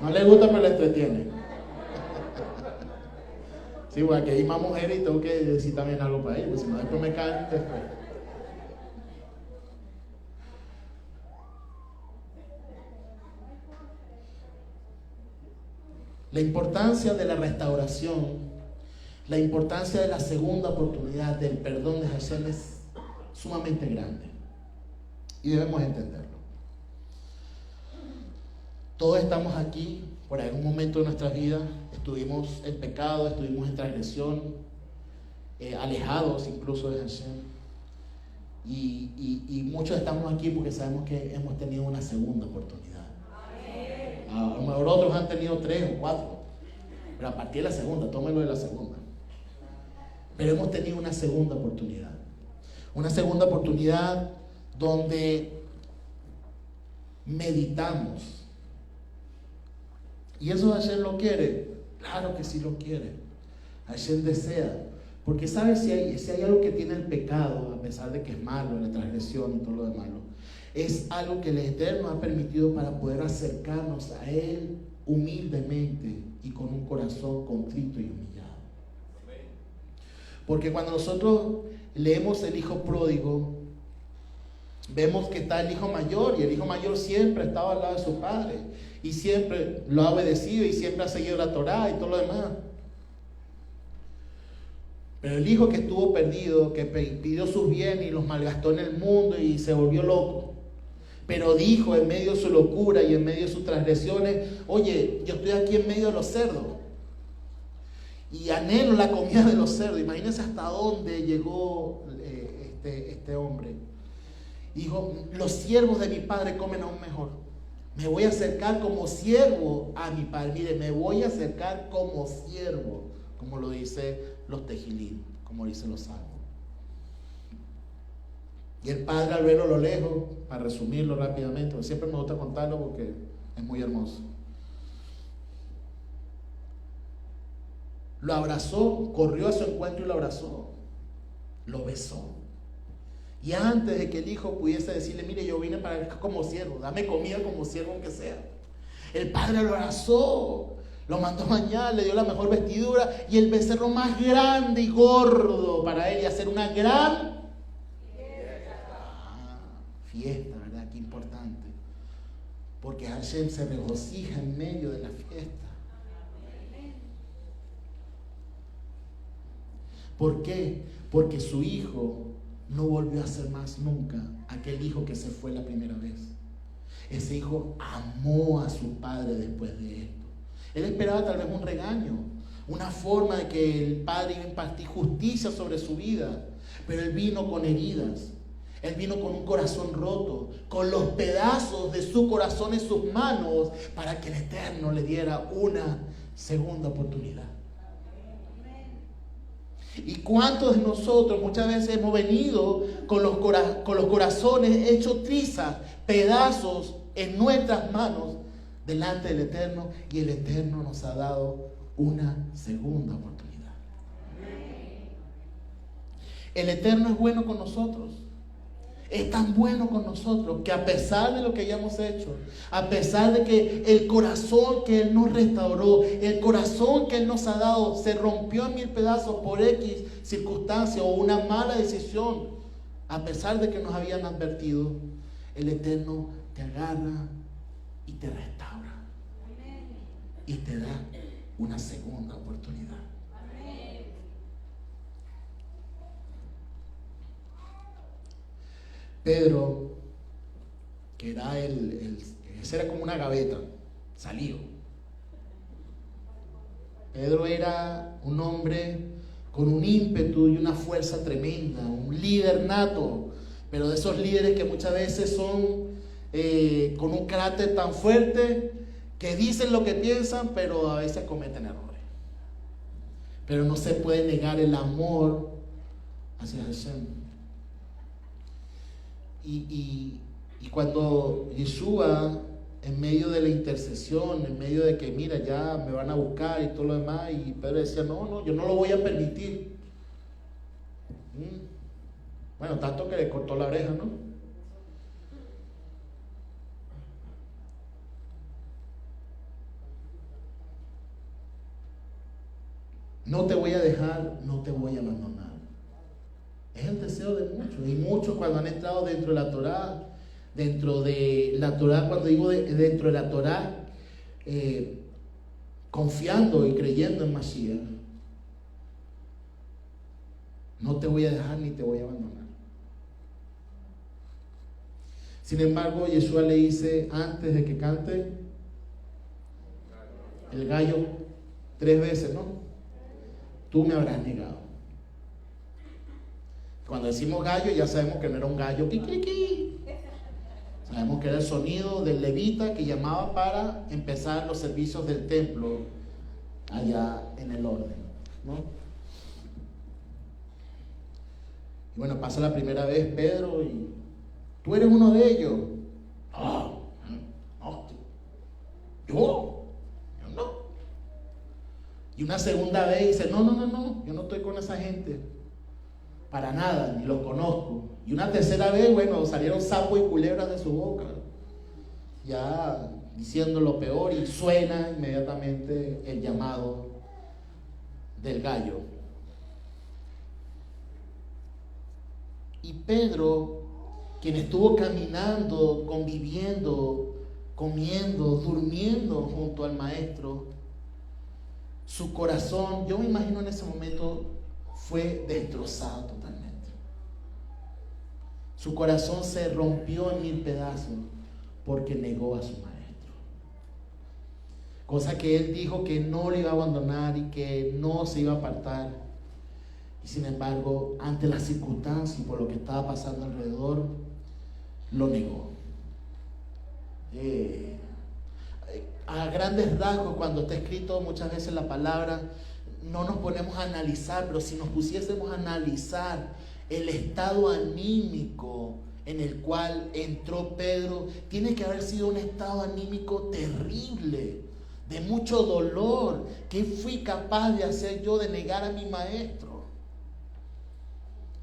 No les gusta, pero les entretiene. Sí, bueno, que hay más mujeres y tengo que decir también algo para ellos, porque si no después me caen después. La importancia de la restauración, la importancia de la segunda oportunidad, del perdón de Hashem es sumamente grande. Y debemos entenderlo. Todos estamos aquí por algún momento de nuestra vida. Estuvimos en pecado, estuvimos en transgresión, alejados incluso de Hashem. Y muchos estamos aquí porque sabemos que hemos tenido una segunda oportunidad. A lo mejor otros han tenido 3 o 4, pero a partir de la segunda, tómenlo de la segunda. Pero hemos tenido una segunda oportunidad. Una segunda oportunidad donde meditamos. ¿Y eso Hashem lo quiere? Claro que sí lo quiere. Hashem desea. Porque sabe si hay algo que tiene el pecado, a pesar de que es malo, la transgresión y todo lo demás, es algo que el Eterno ha permitido para poder acercarnos a Él humildemente y con un corazón contrito y humillado. Porque cuando nosotros leemos el hijo pródigo, vemos que está el hijo mayor, y el hijo mayor siempre estaba al lado de su padre y siempre lo ha obedecido y siempre ha seguido la Torá y todo lo demás. Pero el hijo que estuvo perdido, que pidió sus bienes y los malgastó en el mundo y se volvió loco, pero dijo en medio de su locura y en medio de sus transgresiones: oye, yo estoy aquí en medio de los cerdos y anhelo la comida de los cerdos. Imagínense hasta dónde llegó este hombre. Dijo: los siervos de mi padre comen aún mejor. Me voy a acercar como siervo a mi padre. Mire, me voy a acercar como siervo, como lo dice los Tejilín, como dicen los salmos. Y el padre, al verlo a lo lejos, para resumirlo rápidamente, porque siempre me gusta contarlo porque es muy hermoso, lo abrazó, corrió a su encuentro y lo abrazó, lo besó. Y antes de que el hijo pudiese decirle: mire, yo vine para acá como siervo, dame comida como siervo aunque sea, el padre lo abrazó, lo mandó a bañar, le dio la mejor vestidura y el becerro más grande y gordo para él, y hacer una gran fiesta, ¿verdad? Qué importante. Porque Hashem se regocija en medio de la fiesta. ¿Por qué? Porque su hijo no volvió a ser más nunca aquel hijo que se fue la primera vez. Ese hijo amó a su padre después de esto. Él esperaba tal vez un regaño, una forma de que el padre iba a impartir justicia sobre su vida, pero él vino con heridas. Él vino con un corazón roto, con los pedazos de su corazón en sus manos, para que el Eterno le diera una segunda oportunidad. ¿Y cuántos de nosotros muchas veces hemos venido con los corazones hechos trizas, pedazos en nuestras manos delante del Eterno, y el Eterno nos ha dado una segunda oportunidad? El Eterno es bueno con nosotros. Es tan bueno con nosotros que a pesar de lo que hayamos hecho, a pesar de que el corazón que Él nos restauró, el corazón que Él nos ha dado, se rompió en 1000 pedazos por X circunstancia o una mala decisión, a pesar de que nos habían advertido, el Eterno te agarra y te restaura y te da una segunda oportunidad. Pedro, que era ese era como una gaveta, salió. Pedro era un hombre con un ímpetu y una fuerza tremenda, un líder nato, pero de esos líderes que muchas veces son con un carácter tan fuerte que dicen lo que piensan, pero a veces cometen errores. Pero no se puede negar el amor hacia Hashem. Y cuando Yeshua, en medio de la intercesión, en medio de que mira, ya me van a buscar y todo lo demás, y Pedro decía: no, yo no lo voy a permitir. Bueno, tanto que le cortó la oreja, ¿no? No te voy a dejar, no te voy a abandonar. Es el deseo de muchos, y muchos cuando han entrado dentro de la Torá, cuando digo dentro de la Torá, confiando y creyendo en Mashiach, no te voy a dejar ni te voy a abandonar. Sin embargo, Yeshua le dice, antes de que cante el gallo 3 veces, ¿no? Tú me habrás negado. Cuando decimos gallo, ya sabemos que no era un gallo kikiriki. Sabemos que era el sonido del levita que llamaba para empezar los servicios del templo allá en el orden, ¿no? Y bueno, pasa la primera vez Pedro y tú eres uno de ellos. No, yo no. Y una segunda vez dice, no, yo no estoy con esa gente. Para nada, ni los conozco. Y una tercera vez, bueno, salieron sapos y culebras de su boca. Ya diciendo lo peor, y suena inmediatamente el llamado del gallo. Y Pedro, quien estuvo caminando, conviviendo, comiendo, durmiendo junto al maestro, su corazón, yo me imagino en ese momento, fue destrozado totalmente. Su corazón se rompió en 1000 pedazos porque negó a su maestro. Cosa que él dijo que no le iba a abandonar y que no se iba a apartar. Y sin embargo, ante las circunstancias y por lo que estaba pasando alrededor, lo negó. A grandes rasgos, cuando está escrito muchas veces la palabra, no nos ponemos a analizar, pero si nos pusiésemos a analizar el estado anímico en el cual entró Pedro, tiene que haber sido un estado anímico terrible, de mucho dolor. ¿Qué fui capaz de hacer yo de negar a mi maestro?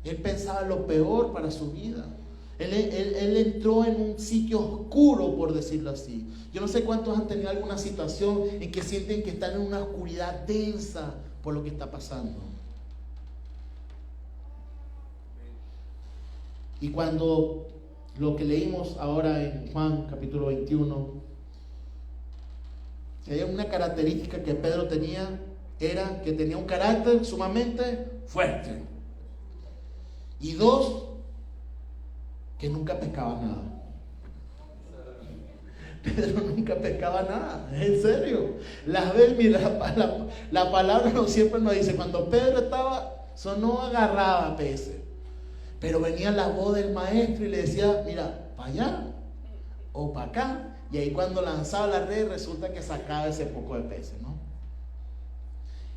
Él pensaba lo peor para su vida. Él entró en un sitio oscuro, por decirlo así. Yo no sé cuántos han tenido alguna situación en que sienten que están en una oscuridad densa por lo que está pasando. Y cuando lo que leímos ahora en Juan capítulo 21, hay una característica que Pedro tenía, era que tenía un carácter sumamente fuerte. Y 2, que nunca pescaba nada. Pedro nunca pescaba nada, en serio. Las veces, mira, la palabra no siempre nos dice, cuando Pedro estaba, no agarraba peces, pero venía la voz del maestro y le decía, mira, para allá o para acá. Y ahí cuando lanzaba la red, resulta que sacaba ese poco de peces, ¿no?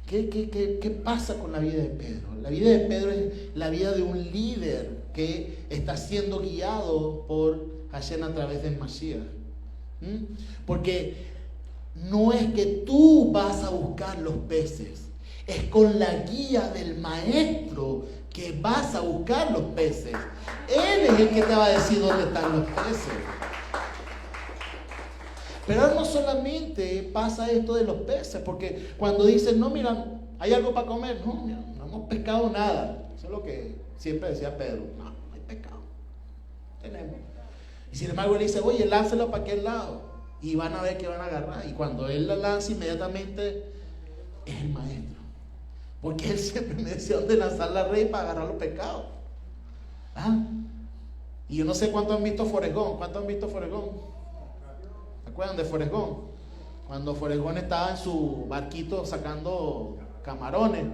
¿Qué pasa con la vida de Pedro? La vida de Pedro es la vida de un líder que está siendo guiado por Hashem a través del Mashiach. Porque no es que tú vas a buscar los peces, es con la guía del maestro que vas a buscar los peces. Él es el que te va a decir dónde están los peces. Pero no solamente pasa esto de los peces, porque cuando dicen, no, mira, hay algo para comer, no, mira, no hemos pescado nada. Eso es lo que siempre decía Pedro, no hay pescado, tenemos. Y sin embargo él dice, oye, lánzalo para aquel lado y van a ver que van a agarrar. Y cuando él la lanza, inmediatamente es el maestro, porque él siempre me decía dónde lanzar la red para agarrar los pescados. Y yo no sé cuántos han visto Forrest Gump. ¿Cuántos han visto Forrest Gump? ¿Se acuerdan de Forrest Gump? Cuando Forrest Gump estaba en su barquito sacando camarones,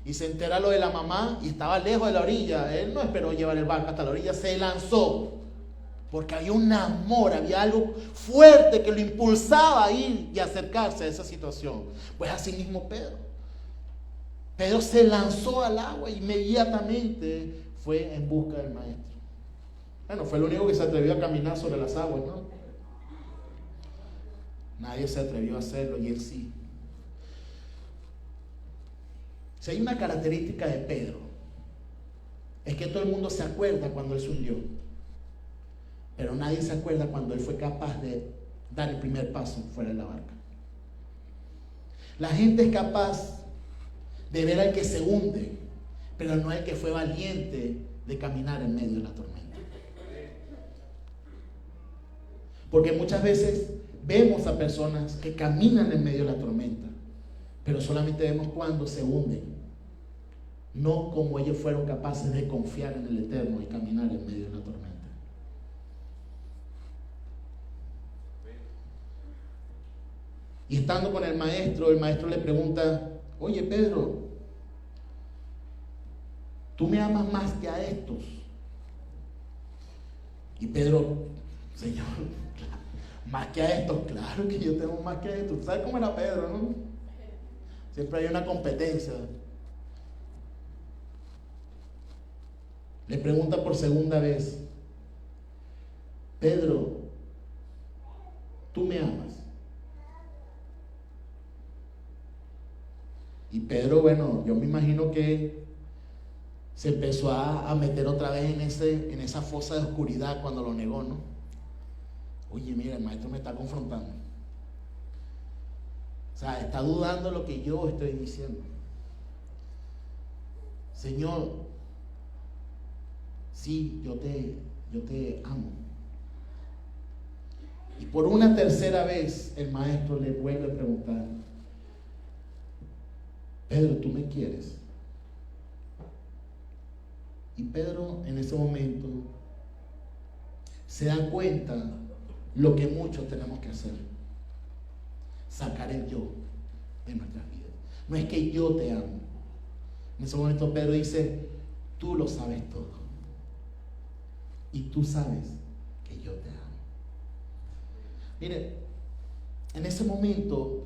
y se entera lo de la mamá y estaba lejos de la orilla. Él no esperó llevar el barco hasta la orilla, se lanzó porque había un amor, había algo fuerte que lo impulsaba a ir y acercarse a esa situación. Pues así mismo Pedro se lanzó al agua, inmediatamente fue en busca del maestro. Bueno, fue el único que se atrevió a caminar sobre las aguas, ¿no? Nadie se atrevió a hacerlo y él sí. Si hay una característica de Pedro, es que todo el mundo se acuerda cuando él se hundió, pero nadie se acuerda cuando él fue capaz de dar el primer paso fuera de la barca. La gente es capaz de ver al que se hunde, pero no al que fue valiente de caminar en medio de la tormenta. Porque muchas veces vemos a personas que caminan en medio de la tormenta, pero solamente vemos cuando se hunden, no como ellos fueron capaces de confiar en el Eterno y caminar en medio de la tormenta. Y estando con el maestro le pregunta, oye Pedro, ¿tú me amas más que a estos? Y Pedro, Señor, más que a estos, claro que yo tengo más que a estos. ¿Sabes cómo era Pedro, no? Siempre hay una competencia. Le pregunta por segunda vez, Pedro, ¿tú me amas? Y Pedro, bueno, yo me imagino que se empezó a meter otra vez en esa fosa de oscuridad cuando lo negó, ¿no? Oye, mira, el maestro me está confrontando. O sea, está dudando lo que yo estoy diciendo. Señor, sí, yo te amo. Y por una tercera vez el maestro le vuelve a preguntar: Pedro, ¿tú me quieres? Y Pedro en ese momento se da cuenta lo que muchos tenemos que hacer: sacar el yo de nuestras vidas. No es que yo te amo. En ese momento Pedro dice: tú lo sabes todo y tú sabes que yo te amo. Mire, en ese momento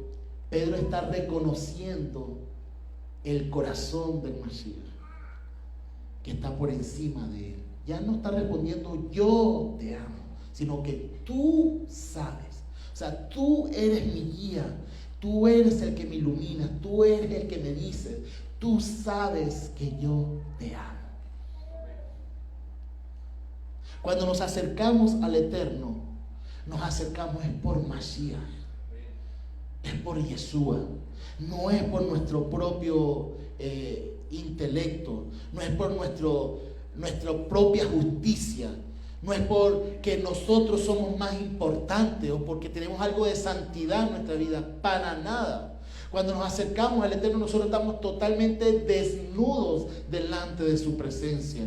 Pedro está reconociendo el corazón del Mashiach, que está por encima de él. Ya no está respondiendo yo te amo, sino que tú sabes. O sea, tú eres mi guía, tú eres el que me ilumina, tú eres el que me dices, tú sabes que yo te amo. Cuando nos acercamos al Eterno, nos acercamos es por Mashiach, es por Yeshua, no es por nuestro propio intelecto, no es por nuestra propia justicia, no es porque nosotros somos más importantes o porque tenemos algo de santidad en nuestra vida, para nada. Cuando nos acercamos al Eterno, nosotros estamos totalmente desnudos delante de su presencia.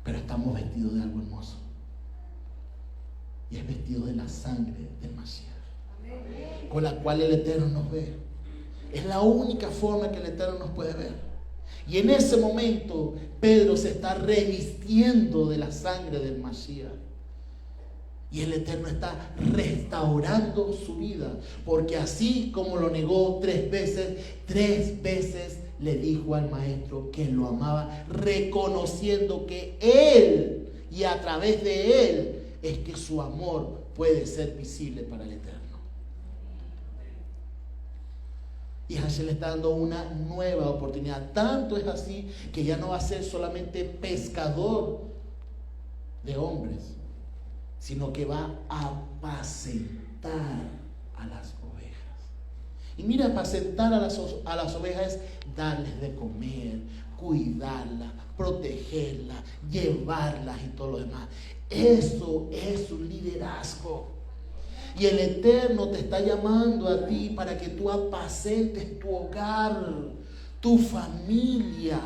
Pero estamos vestidos de algo hermoso. Y es vestido de la sangre del Mashiach, con la cual el Eterno nos ve. Es la única forma que el Eterno nos puede ver. Y en ese momento Pedro se está revistiendo de la sangre del Mashiach. Y el Eterno está restaurando su vida. Porque así como lo negó 3 veces le dijo al maestro que lo amaba, reconociendo que él y a través de él es que su amor puede ser visible para el Eterno. Y Hashem le está dando una nueva oportunidad. Tanto es así que ya no va a ser solamente pescador de hombres, sino que va a apacentar a las ovejas. Y mira, apacentar a las ovejas es darles de comer, cuidarlas, protegerlas, llevarlas y todo lo demás. Eso es un liderazgo. Y el Eterno te está llamando a ti para que tú apacentes tu hogar, tu familia,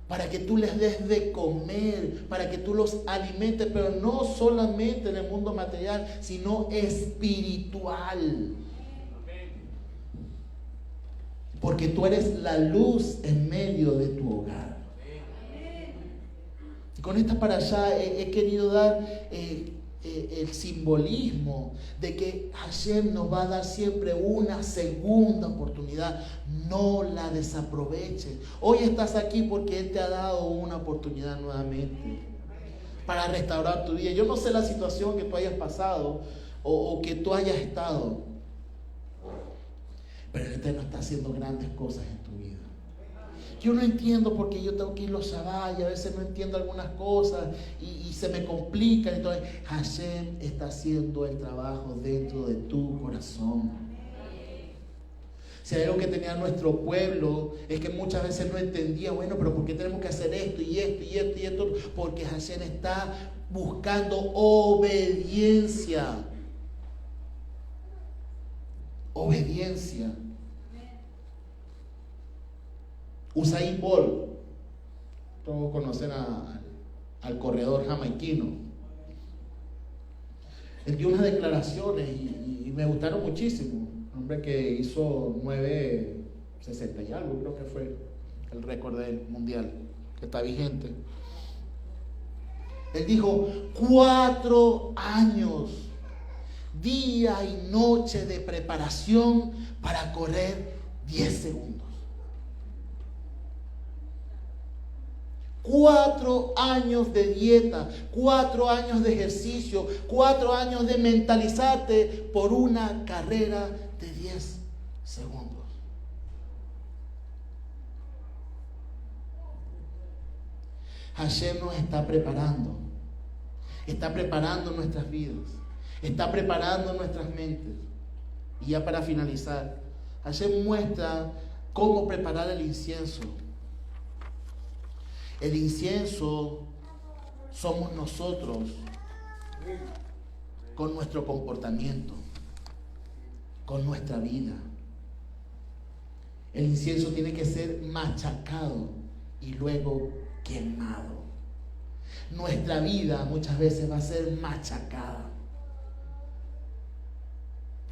para que tú les des de comer, para que tú los alimentes, pero no solamente en el mundo material, sino espiritual. Porque tú eres la luz en medio de tu hogar. Y con esta parashá he querido dar el simbolismo de que Hashem nos va a dar siempre una segunda oportunidad. No la desaproveches. Hoy estás aquí porque Él te ha dado una oportunidad nuevamente para restaurar tu vida. Yo no sé la situación que tú hayas pasado o que tú hayas estado, pero el Eterno está haciendo grandes cosas en tu vida. Yo no entiendo por qué yo tengo que ir los Shabbat y a veces no entiendo algunas cosas y se me complican. Entonces, Hashem está haciendo el trabajo dentro de tu corazón. Si hay algo que tenía nuestro pueblo es que muchas veces no entendía, bueno, pero ¿por qué tenemos que hacer esto y esto y esto y esto? Porque Hashem está buscando obediencia. Obediencia. Usain Bolt, todos conocen al corredor jamaiquino. Él dio unas declaraciones y me gustaron muchísimo. Un hombre que hizo 9:60 y algo, creo que fue el récord del mundial, que está vigente. Él dijo: 4 años, día y noche de preparación para correr 10 segundos. 4 años de dieta, 4 años de ejercicio, 4 años de mentalizarte por una carrera de 10 segundos. Hashem nos está preparando nuestras vidas, está preparando nuestras mentes. Y ya para finalizar, Hashem muestra cómo preparar el incienso. El incienso somos nosotros con nuestro comportamiento, con nuestra vida. El incienso tiene que ser machacado y luego quemado. Nuestra vida muchas veces va a ser machacada.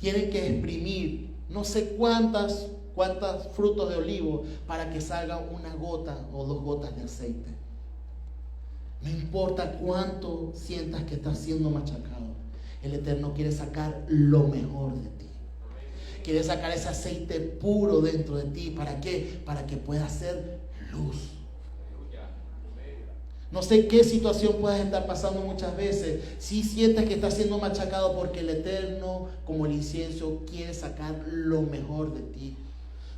Tienen que exprimir no sé cuántas frutos de olivo para que salga una gota o 2 gotas de aceite. No importa cuánto sientas que estás siendo machacado, el Eterno quiere sacar lo mejor de ti. Quiere sacar ese aceite puro dentro de ti. ¿Para qué? Para que pueda ser luz. No sé qué situación puedas estar pasando muchas veces. Si sientes que estás siendo machacado, porque el Eterno, como el incienso, quiere sacar lo mejor de ti.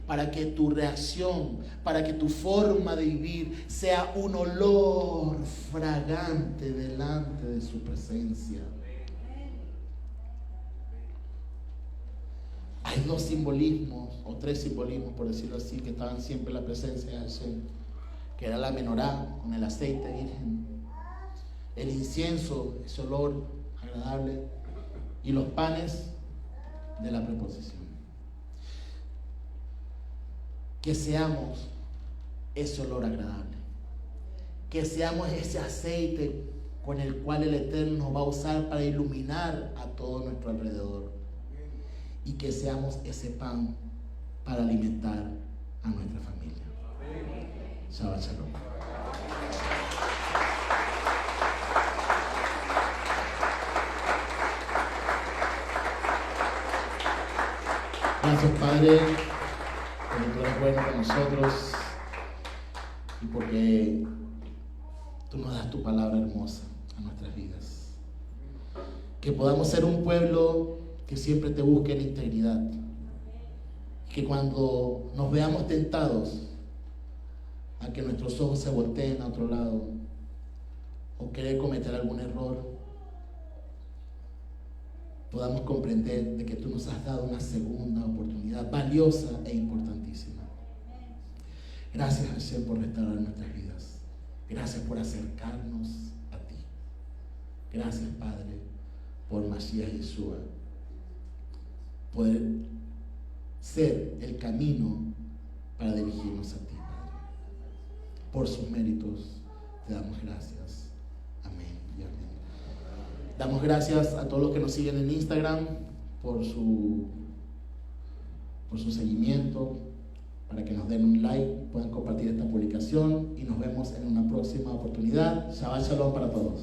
Para que tu reacción, para que tu forma de vivir sea un olor fragante delante de su presencia. Hay 2 simbolismos, o 3 simbolismos, por decirlo así, que estaban siempre en la presencia de Hashem, que era la menorá con el aceite virgen, el incienso, ese olor agradable, y los panes de la preposición. Que seamos ese olor agradable, que seamos ese aceite con el cual el Eterno nos va a usar para iluminar a todo nuestro alrededor, y que seamos ese pan para alimentar a nuestra familia. Shabbat Shalom. Gracias, Padre, porque tú eres bueno con nosotros y porque tú nos das tu palabra hermosa a nuestras vidas. Que podamos ser un pueblo que siempre te busque en integridad. Que cuando nos veamos tentados a que nuestros ojos se volteen a otro lado o querer cometer algún error, podamos comprender de que tú nos has dado una segunda oportunidad valiosa e importantísima. Gracias, Hashem, por restaurar nuestras vidas. Gracias por acercarnos a ti. Gracias, Padre, por Mashiach Yeshua, poder ser el camino para dirigirnos a ti, Padre. Por sus méritos te damos gracias. Amén y amén. Damos gracias a todos los que nos siguen en Instagram por su seguimiento, para que nos den un like, puedan compartir esta publicación y nos vemos en una próxima oportunidad. Shabbat Shalom para todos.